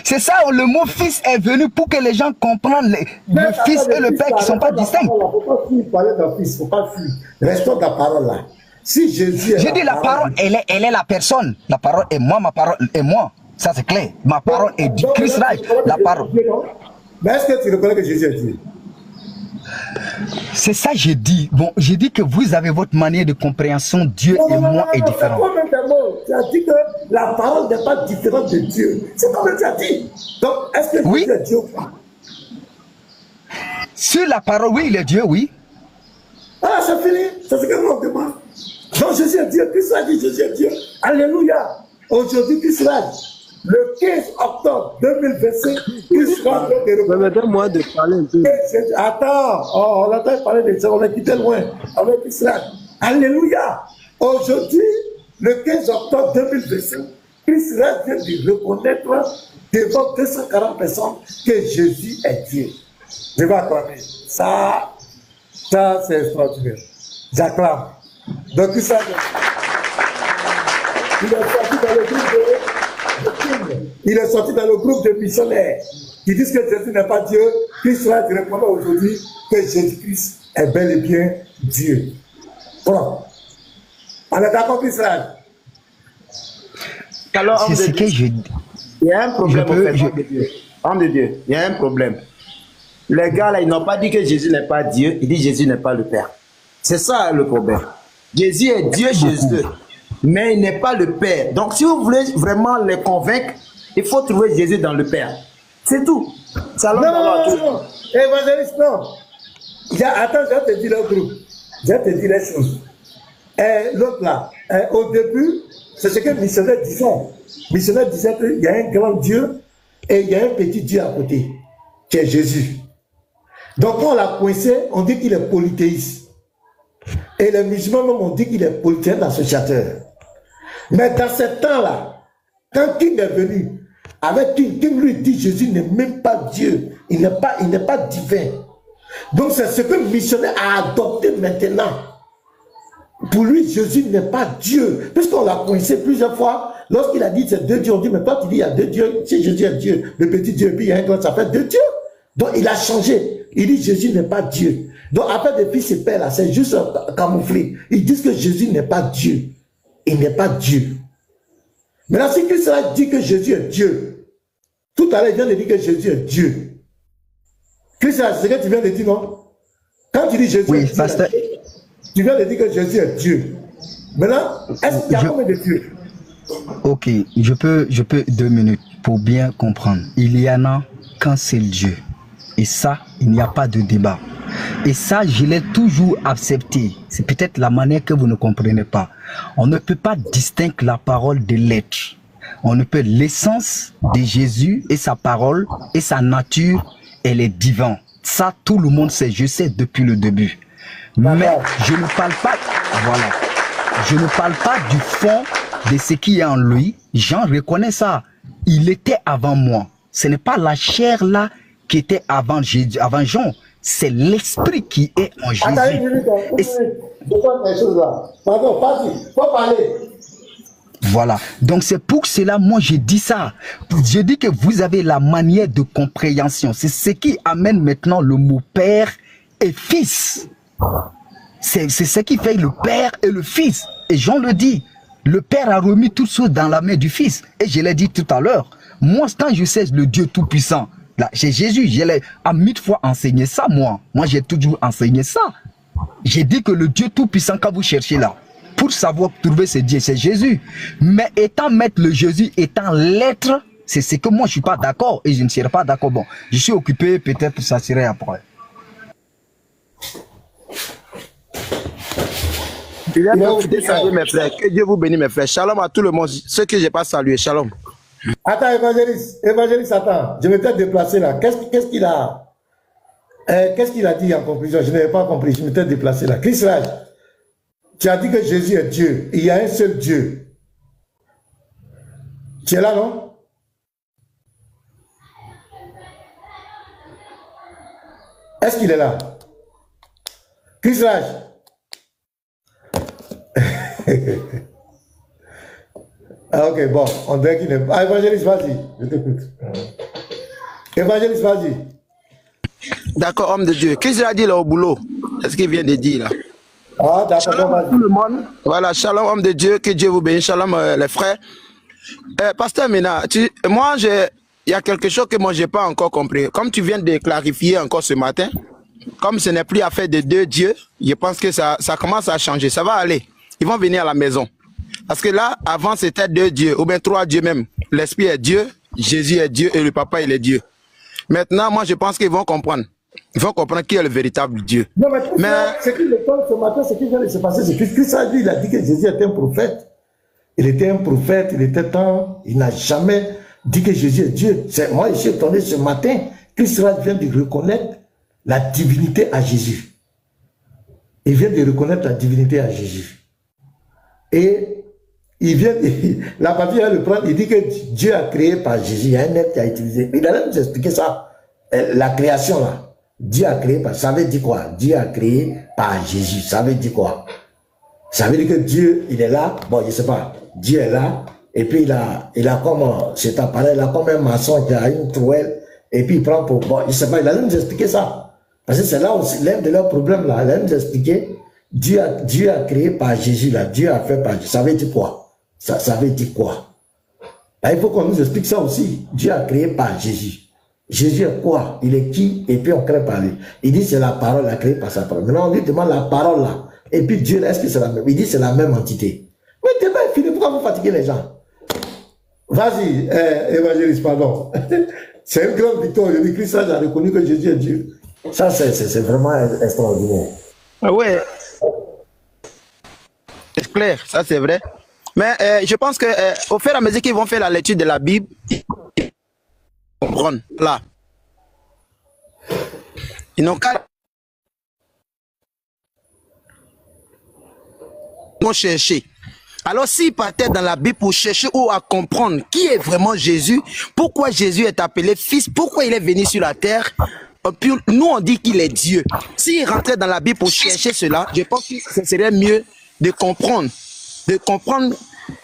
C'est ça, le mot fils est venu pour que les gens comprennent le fils et le père qui ne sont pas distincts.
Il ne faut pas parler d'un fils, il ne faut pas fuir. Restons dans la parole là. Si Jésus est
je dis la parole, elle est la personne. La parole est moi, ma parole est moi. Ça c'est clair. Ma parole est du Christ Raj, la parole.
Mais est-ce que tu reconnais que Jésus est Dieu?
C'est ça que j'ai dit. Bon, j'ai dit que vous avez votre manière de compréhension. Dieu et moi est différent.
Tu as dit que la parole n'est pas différente de Dieu. C'est comme tu as dit. Donc, est-ce que Jésus est Dieu ou pas?
Sur la parole, oui, il est Dieu, oui.
Ah, c'est fini. C'est ce que nous on demande. Donc, Jésus est Dieu. Christ a dit Jésus est Dieu. Alléluia. Aujourd'hui, Christ a dit. Le 15 octobre 2025, Christ va
permettez-moi de parler un peu.
Attends, on entend parler de ça, on est quitté loin avec Israël. Alléluia. Aujourd'hui, le 15 octobre 2025, Israël vient de reconnaître devant 240 personnes que Jésus est Dieu. Je vais acclamer. Ça c'est extraordinaire. J'acclame. Donc, Israël, il est sorti dans le groupe de missionnaires qui disent que Jésus n'est pas Dieu. Christ va répondre aujourd'hui que Jésus-Christ est bel et bien Dieu. Bon. On est d'accord, Israël?
Alors,
c'est ce que je dis.
Il y a un problème, homme de Dieu. Il y a un problème. Les gars, là, ils n'ont pas dit que Jésus n'est pas Dieu. Ils disent que Jésus n'est pas le Père. C'est ça le problème. Jésus est Dieu Jésus, mais il n'est pas le Père. Donc, si vous voulez vraiment les convaincre, il faut trouver Jésus dans le Père. C'est tout.
Non. Évangéliste, non. Attends, je vais te dire le groupe. Je vais te dire les choses. L'autre là, au début, c'est ce que le missionnaire disait. Le missionnaire disait qu'il y a un grand Dieu et il y a un petit Dieu à côté, qui est Jésus. Donc, quand on l'a coincé, on dit qu'il est polythéiste. Et les musulmans même ont dit qu'il est polythéiste associateur. Mais dans ce temps-là, quand King est venu, avec King lui dit Jésus n'est même pas Dieu, il n'est pas divin. Donc c'est ce que le missionnaire a adopté maintenant. Pour lui, Jésus n'est pas Dieu. Puisqu'on l'a coincé plusieurs fois, lorsqu'il a dit c'est deux dieux, on dit mais toi tu dis il y a deux dieux, si Jésus est Dieu, le petit Dieu, puis il y a un grand, ça fait deux dieux. Donc il a changé. Il dit Jésus n'est pas Dieu. Donc après depuis ces pères là, c'est juste camouflé. Ils disent que Jésus n'est pas Dieu. Il n'est pas Dieu. Maintenant, si Christ dit que Jésus est Dieu, tout à l'heure, il vient de dire que Jésus est Dieu. Christ, c'est ce que tu viens de dire, non? Quand tu dis Jésus est Dieu, tu viens de dire que Jésus est Dieu. Maintenant, est-ce qu'il y a combien de dieux?
Ok, je peux 2 minutes pour bien comprendre. Il y en a qu'un seul Dieu. Et ça, il n'y a pas de débat. Et ça, je l'ai toujours accepté. C'est peut-être la manière que vous ne comprenez pas. On ne peut pas distinguer la parole de l'être. On ne peut l'essence de Jésus et sa parole et sa nature, elle est divine. Ça, tout le monde sait. Je sais depuis le début. Mais je ne parle pas. Voilà. Je ne parle pas du fond de ce qui est en lui. Jean reconnaît ça. Il était avant moi. Ce n'est pas la chair là qui était avant Jean. C'est l'esprit qui est en Jésus.
Attends une minute, pardon, vas-y, faut parler.
Voilà. Donc c'est pour cela, moi je dis ça. Je dis que vous avez la manière de compréhension. C'est ce qui amène maintenant le mot père et fils. C'est ce qui fait le Père et le Fils. Et Jean le dit, le Père a remis toutes choses dans la main du Fils. Et je l'ai dit tout à l'heure, moi, quand je sais le Dieu Tout-Puissant, là, c'est Jésus, je l'ai à 1000 fois enseigné ça, moi. Moi, j'ai toujours enseigné ça. J'ai dit que le Dieu Tout-Puissant, quand vous cherchez là, pour savoir trouver ce Dieu, c'est Jésus. Mais étant mettre le Jésus, étant l'être, c'est ce que moi, je ne suis pas d'accord et je ne serai pas d'accord. Bon, je suis occupé, peut-être ça serait après.
Il a profité de saluer mes frères. Que Dieu vous bénisse, mes frères. Shalom à tout le monde. Ceux que je n'ai pas salué. Shalom.
Attends, évangéliste, attends. Je vais peut-être déplacer là. Qu'est-ce qu'il a qu'est-ce qu'il a dit en conclusion? Je n'avais pas compris. Je vais peut-être déplacer là. Chris Raj, tu as dit que Jésus est Dieu. Il y a un seul Dieu. Tu es là, non? Est-ce qu'il est là? Chris Raj. Ah, ok, bon, on dirait qu'il est... Ah, évangéliste, vas-y, je t'écoute. Évangéliste, vas-y.
D'accord, homme de Dieu. Qu'est-ce qu'il a dit là au boulot? C'est ce qu'il vient de dire là.
Ah, d'accord,
shalom à tout le monde. Voilà, shalom, homme de Dieu, que Dieu vous bénisse. Shalom, les frères. Pasteur Mena, moi, il y a quelque chose que moi, je n'ai pas encore compris. Comme tu viens de clarifier encore ce matin, comme ce n'est plus affaire de deux dieux, je pense que ça commence à changer. Ça va aller. Ils vont venir à la maison. Parce que là, avant, c'était deux dieux, ou bien trois dieux même. L'Esprit est Dieu, Jésus est Dieu et le Papa, il est Dieu. Maintenant, moi, je pense qu'ils vont comprendre. Ils vont comprendre qui est le véritable Dieu.
Non, mais ce qui le ce matin, ce qui vient de se passer, c'est que ça, lui, il a dit que Jésus était un prophète. Il était un prophète, il était temps, il n'a jamais dit que Jésus est Dieu. Moi, je suis étonné ce matin, Christ vient de reconnaître la divinité à Jésus. Il vient de reconnaître la divinité à Jésus. Et il vient, la Bible vient le prendre, il dit que Dieu a créé par Jésus. Il y a un être qui a utilisé. Il a même expliqué ça. La création là. Dieu a créé par, ça veut dire quoi? Dieu a créé par Jésus. Ça veut dire quoi? Ça veut dire que Dieu, il est là. Bon, je ne sais pas. Dieu est là. Et puis il a comme, cet appareil, il a comme un maçon qui a une trouelle. Et puis il prend pour, bon, je ne sais pas, il a même expliqué ça. Parce que c'est là aussi, l'un de leurs problèmes là. Il a même expliqué. Dieu a créé par Jésus là. Dieu a fait par Jésus. Ça veut dire quoi? Ça veut dire quoi? Là, il faut qu'on nous explique ça aussi. Dieu a créé par Jésus. Jésus est quoi? Il est qui? Et puis on crée par lui. Il dit c'est la parole, il a créé par sa parole. Maintenant on lui demande la parole là. Et puis Dieu, est-ce que c'est la même? Il dit c'est la même entité. Mais le débat est fini, pourquoi vous fatiguez les gens? Vas-y, évangéliste, pardon. C'est une grande victoire. Je dis Christ a reconnu que Jésus est Dieu. Ça, c'est vraiment extraordinaire.
Ah ouais. C'est clair, ça c'est vrai. Mais je pense que au fur et à mesure qu'ils vont faire la lecture de la Bible, ils vont comprendre là. Ils n'ont qu'à chercher. Alors s'ils partaient dans la Bible pour chercher ou à comprendre qui est vraiment Jésus, pourquoi Jésus est appelé fils, pourquoi il est venu sur la terre, puis nous on dit qu'il est Dieu. S'ils rentraient dans la Bible pour chercher cela, je pense que ce serait mieux de comprendre.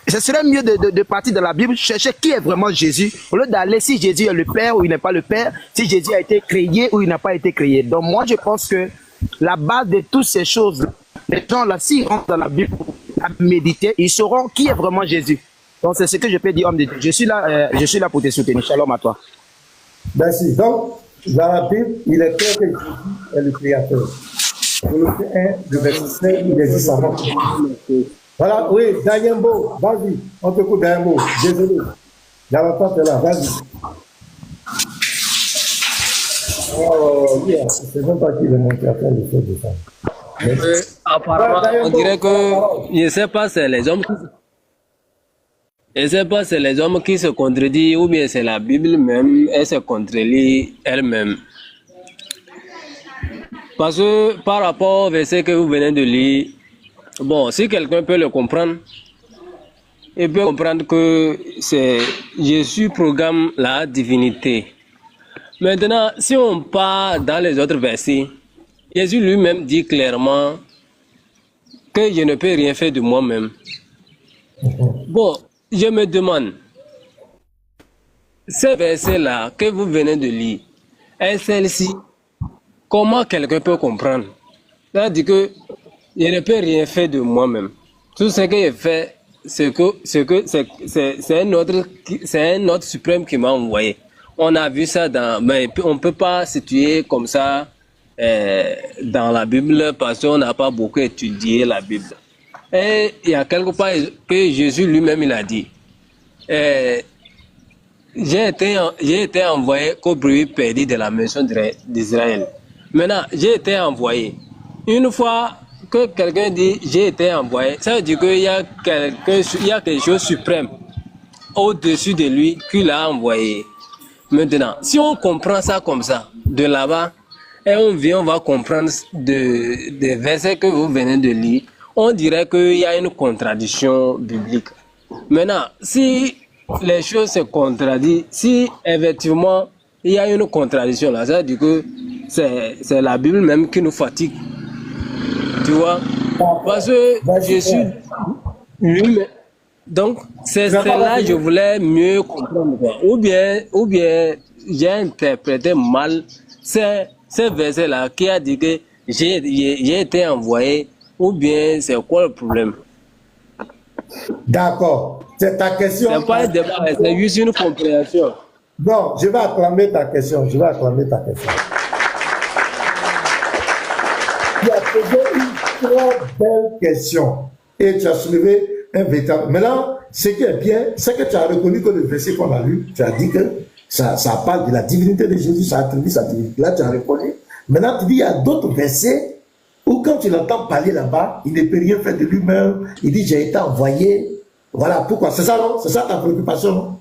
Ce serait mieux de partir de la Bible, chercher qui est vraiment Jésus, au lieu d'aller si Jésus est le Père ou il n'est pas le Père, si Jésus a été créé ou il n'a pas été créé. Donc moi je pense que la base de toutes ces choses, les gens là, s'ils rentrent dans la Bible pour méditer, ils sauront qui est vraiment Jésus. Donc c'est ce que je peux dire, homme de Dieu. Je suis là pour te soutenir. Shalom à toi.
Merci. Donc, dans la Bible, il est clair que Jésus est le Créateur. Colossiens 1, le verset 5, il existe avant. Voilà, oui, Dayembo, vas-y, on t'écoute Dayembo, désolé. L'entente est là, vas-y. Oh, yeah, c'est même pas qui est monté à faire le fait de ça.
Apparemment, on dirait que, je ne sais pas, c'est les hommes qui... Je ne sais pas, c'est les hommes qui se contredisent ou bien c'est la Bible même, elle se contredit elle-même. Parce que par rapport au verset que vous venez de lire, bon, si quelqu'un peut le comprendre, il peut comprendre que c'est Jésus programme la divinité. Maintenant, si on part dans les autres versets, Jésus lui-même dit clairement que je ne peux rien faire de moi-même. Bon, je me demande, ce verset-là que vous venez de lire, est celle-ci, comment quelqu'un peut comprendre? C'est-à-dire que je ne peux rien faire de moi-même. Tout ce que j'ai fait, c'est un autre suprême qui m'a envoyé. On a vu ça mais on ne peut pas situer comme ça dans la Bible parce qu'on n'a pas beaucoup étudié la Bible. Et il y a quelque part que Jésus lui-même il a dit, j'ai été envoyé qu'au brebis perdu de la maison d'Israël. Maintenant, j'ai été envoyé. Une fois que quelqu'un dit j'ai été envoyé, ça veut dire qu'il y a quelque chose de suprême au-dessus de lui qui l'a envoyé. Maintenant, si on comprend ça comme ça, de là-bas, et on va comprendre des versets que vous venez de lire, on dirait qu'il y a une contradiction biblique. Maintenant, si les choses se contradisent, si effectivement il y a une contradiction là, ça veut dire que c'est la Bible même qui nous fatigue. Tu vois? Parce que Jésus lui-même. Donc, c'est là que je voulais mieux comprendre. Ou bien j'ai interprété mal ces versets-là qui a dit que j'ai été envoyé, ou bien c'est quoi le problème?
D'accord. C'est ta question.
C'est pas un débat, c'est juste une compréhension.
Non, je vais acclamer ta question. Tu as posé une très belle question. Et tu as soulevé un véritable. Maintenant, ce qui est bien, c'est que tu as reconnu que le verset qu'on a lu, tu as dit que ça parle de la divinité de Jésus, ça attribue sa divinité. Là, tu as reconnu. Maintenant, tu dis, il y a d'autres versets où quand tu l'entends parler là-bas, il ne peut rien faire de lui-même. Il dit, j'ai été envoyé. Voilà, pourquoi? C'est ça, non? C'est ça ta préoccupation, non?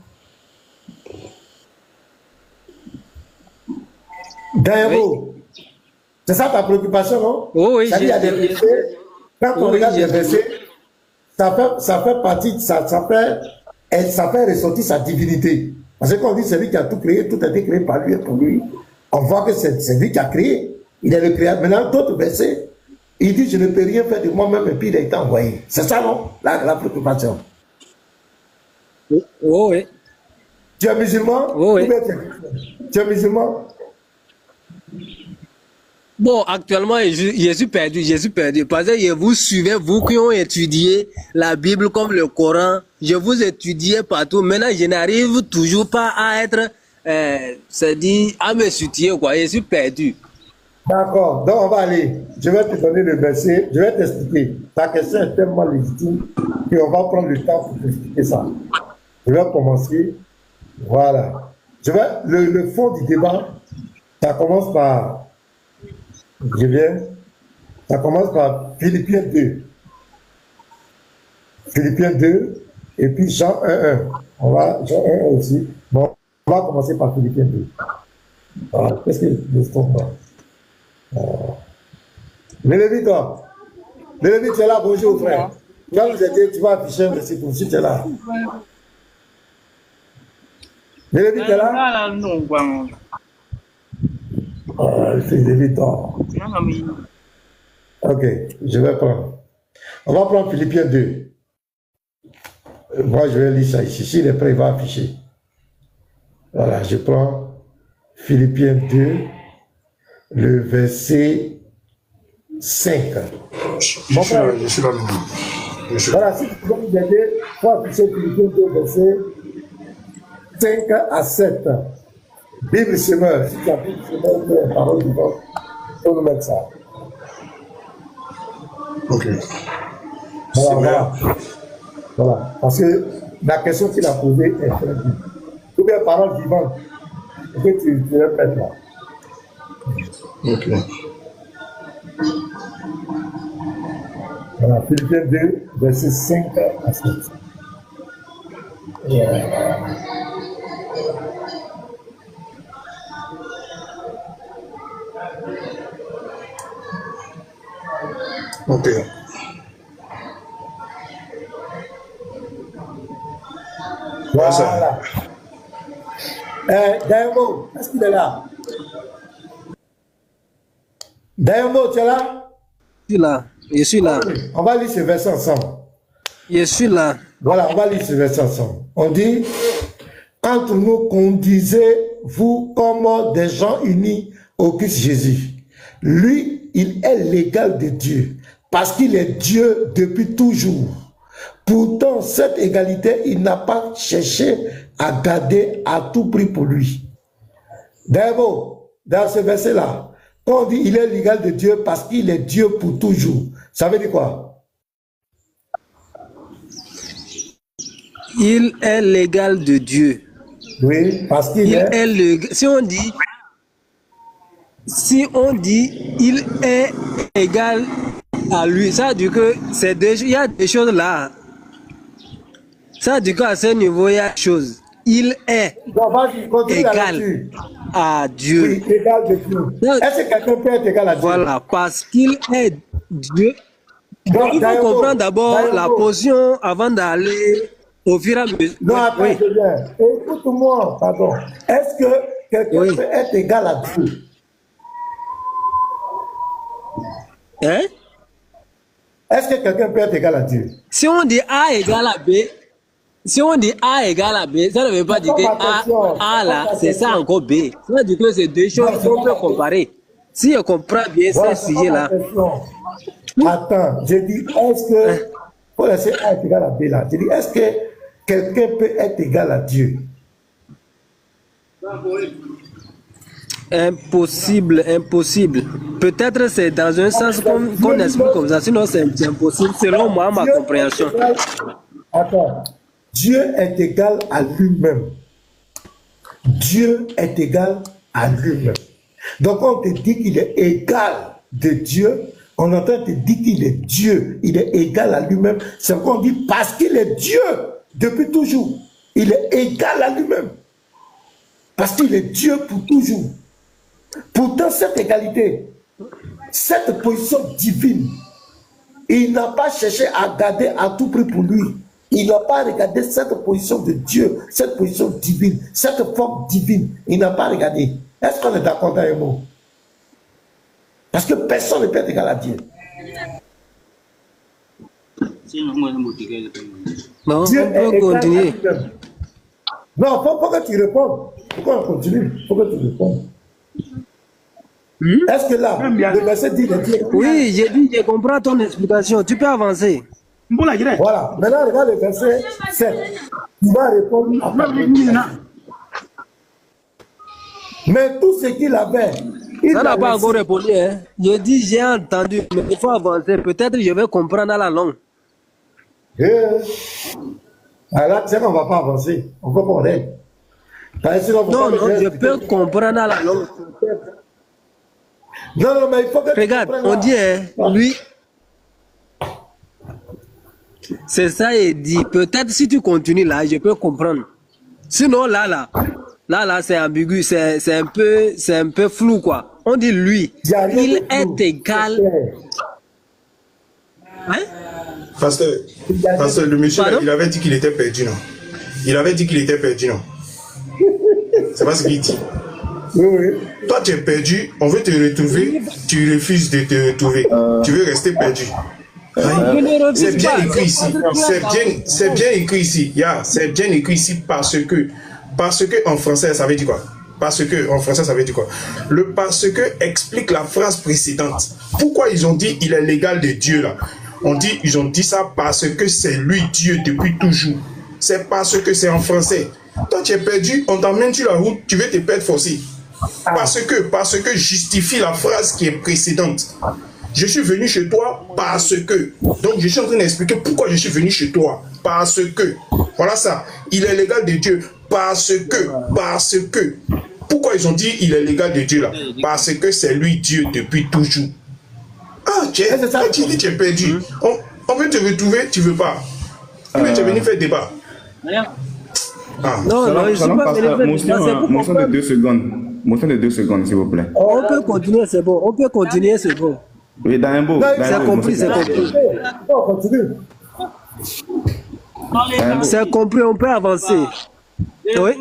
D'ailleurs, c'est ça ta préoccupation, non?
Oui,
il y a des versets, quand on regarde les versets, ça fait partie, ça fait ressortir sa divinité. Parce que quand on dit c'est lui qui a tout créé, tout a été créé par lui et pour lui, on voit que c'est lui qui a créé. Il est le créateur. Maintenant, d'autres versets, il dit je ne peux rien faire de moi-même et puis il a été envoyé. C'est ça, non? La préoccupation.
Oui.
Tu es musulman?
Oui.
Tu es musulman?
Bon, actuellement, je suis perdu. Parce que je vous suivais, vous qui ont étudié la Bible comme le Coran, je vous étudiais partout. Maintenant, je n'arrive toujours pas à être, c'est-à-dire, à me situer, quoi. Je suis perdu.
D'accord, donc on va aller. Je vais te donner le verset, je vais t'expliquer. Ta question est tellement légitime qu'on va prendre le temps pour t'expliquer ça. Je vais commencer. Voilà. Le fond du débat, ça commence par. Ça commence par Philippiens 2. Philippiens 2, et puis Jean 1.1. Jean 1.1 aussi. Bon, on va commencer par Philippiens 2. Voilà. Qu'est-ce que je trouve là? Le Lévi, toi. Le Lévi, tu es là, bonjour frère. Quand vous êtes, tu vas afficher un verset pour si tu es là. Le Lévi, tu es là? C'est Lévi, toi. Ok, je vais prendre. On va prendre Philippiens 2. Moi, je vais lire ça ici. S'il est prêt, il va afficher. Voilà, je prends Philippiens 2. Le verset 5.
Je suis là.
Voilà, si tu peux nous aider, il faut afficher Philippiens 2, verset 5 à 7. Bible semeur, si tu as Bible semeur, c'est la parole du Dieu. Il faut nous mettre ça.
Ok.
Voilà. Parce que la question qu'il a posée est très bien. Ou bien parole vivante. Et que tu répètes là.
Ok.
Voilà, Philippiens 2, verset 5 à 7.
Ok.
Voilà. Daimo, est-ce qu'il est là? Daimo, tu es là?
Je suis là.
On va lire ce verset ensemble.
Je suis là.
Voilà, on va lire ce verset ensemble. On dit, entre nous conduisez-vous comme des gens unis au Christ Jésus. Lui il est l'égal de Dieu, parce qu'il est Dieu depuis toujours. Pourtant, cette égalité, il n'a pas cherché à garder à tout prix pour lui. D'abord, dans ce verset-là, quand on dit il est l'égal de Dieu parce qu'il est Dieu pour toujours, ça veut dire quoi?
Il est l'égal de Dieu.
Oui, parce qu'il
est le. Si on dit il est égal à lui, ça veut dire que il y a des choses là. Ça veut dire qu'à ce niveau, il y a des choses. Il est égal à Dieu.
Oui, égal de Dieu. Est-ce que quelqu'un peut être égal à Dieu?
Voilà, parce qu'il est Dieu. Donc, il faut comprendre d'abord la position avant d'aller au fur et à mesure.
Non, attends,
oui.
je viens. Écoute-moi, pardon. Est-ce que quelqu'un peut être égal à Dieu?
Hein?
Est-ce que quelqu'un peut être égal à Dieu?
Si on dit A égale à B, ça ne veut pas dire que A là, c'est ça encore B. Ça veut dire que c'est deux choses qu'on peut comparer. Si on comprend bien ce sujet-là.
Attends, je dis, est-ce que, pour laisser A est égal à B là, je dis, est-ce que quelqu'un peut être égal à Dieu?
Impossible. Peut-être c'est dans un sens qu'on explique comme ça, sinon c'est impossible, selon moi, ma compréhension.
Attends, Dieu est égal à lui-même. Dieu est égal à lui-même. Donc on te dit qu'il est égal de Dieu, on entend te dire qu'il est Dieu, il est égal à lui-même. C'est qu'on dit parce qu'il est Dieu depuis toujours. Il est égal à lui-même. Parce qu'il est Dieu pour toujours. Pourtant, cette égalité, cette position divine, il n'a pas cherché à garder à tout prix pour lui. Il n'a pas regardé cette position de Dieu, cette position divine, cette forme divine. Il n'a pas regardé. Est-ce qu'on est d'accord dans les mots? Parce que personne ne peut être égal à Dieu.
Non,
Dieu
on peut continuer.
Non, faut que tu répondes. Pourquoi on continue? Faut que tu répondes. Est-ce que là, le verset dit Dieu?
Oui, j'ai dit, je comprends ton explication. Tu peux avancer.
Voilà. Maintenant, regarde le verset 7. Tu vas répondre à ta question. Mais tout ce qu'il avait,
ça n'a pas encore répondu. Hein. Je dis, j'ai entendu, mais il faut avancer. Peut-être que je vais comprendre dans la langue.
Alors, tu sais qu'on ne va pas avancer. On peut qu'on aide.
Non, je peux comprendre dans la langue.
Non, mais il faut que
regarde, on dit, hein, lui, c'est ça, il dit, peut-être si tu continues là, je peux comprendre. Sinon, là, c'est ambigu, c'est un peu flou, quoi. On dit lui, il est égal. Hein?
Pasteur, le monsieur, là, il avait dit qu'il était perdu, non? Il avait dit qu'il était perdu, non? C'est pas ce qu'il dit.
Oui.
Toi, tu es perdu, on veut te retrouver, tu refuses de te retrouver. Tu veux rester perdu. C'est bien écrit ici. C'est bien écrit ici. C'est bien écrit ici parce que en français, ça veut dire quoi? Parce que en français, ça veut dire quoi? Le parce que explique la phrase précédente. Pourquoi ils ont dit il est l'égal de Dieu là? Ils ont dit ça parce que c'est lui Dieu depuis toujours. C'est parce que c'est en français. Toi, tu es perdu, on t'emmène sur la route, tu veux te perdre forcé. Parce que justifie la phrase qui est précédente. Je suis venu chez toi parce que. Donc, je suis en train d'expliquer pourquoi je suis venu chez toi. Parce que. Voilà ça. Il est l'égal de Dieu. Parce que. Pourquoi ils ont dit il est l'égal de Dieu là? Parce que c'est lui Dieu depuis toujours. Ah, tu dis tu es perdu. On veut te retrouver, tu veux pas. Tu es venu faire débat.
Non, je suis pas venu faire débat.
Motion de 2 secondes. Motion de 2 secondes, s'il vous plaît.
On peut continuer, c'est bon.
Oui, dans un beau.
C'est compris. C'est compris, on peut avancer. Oui.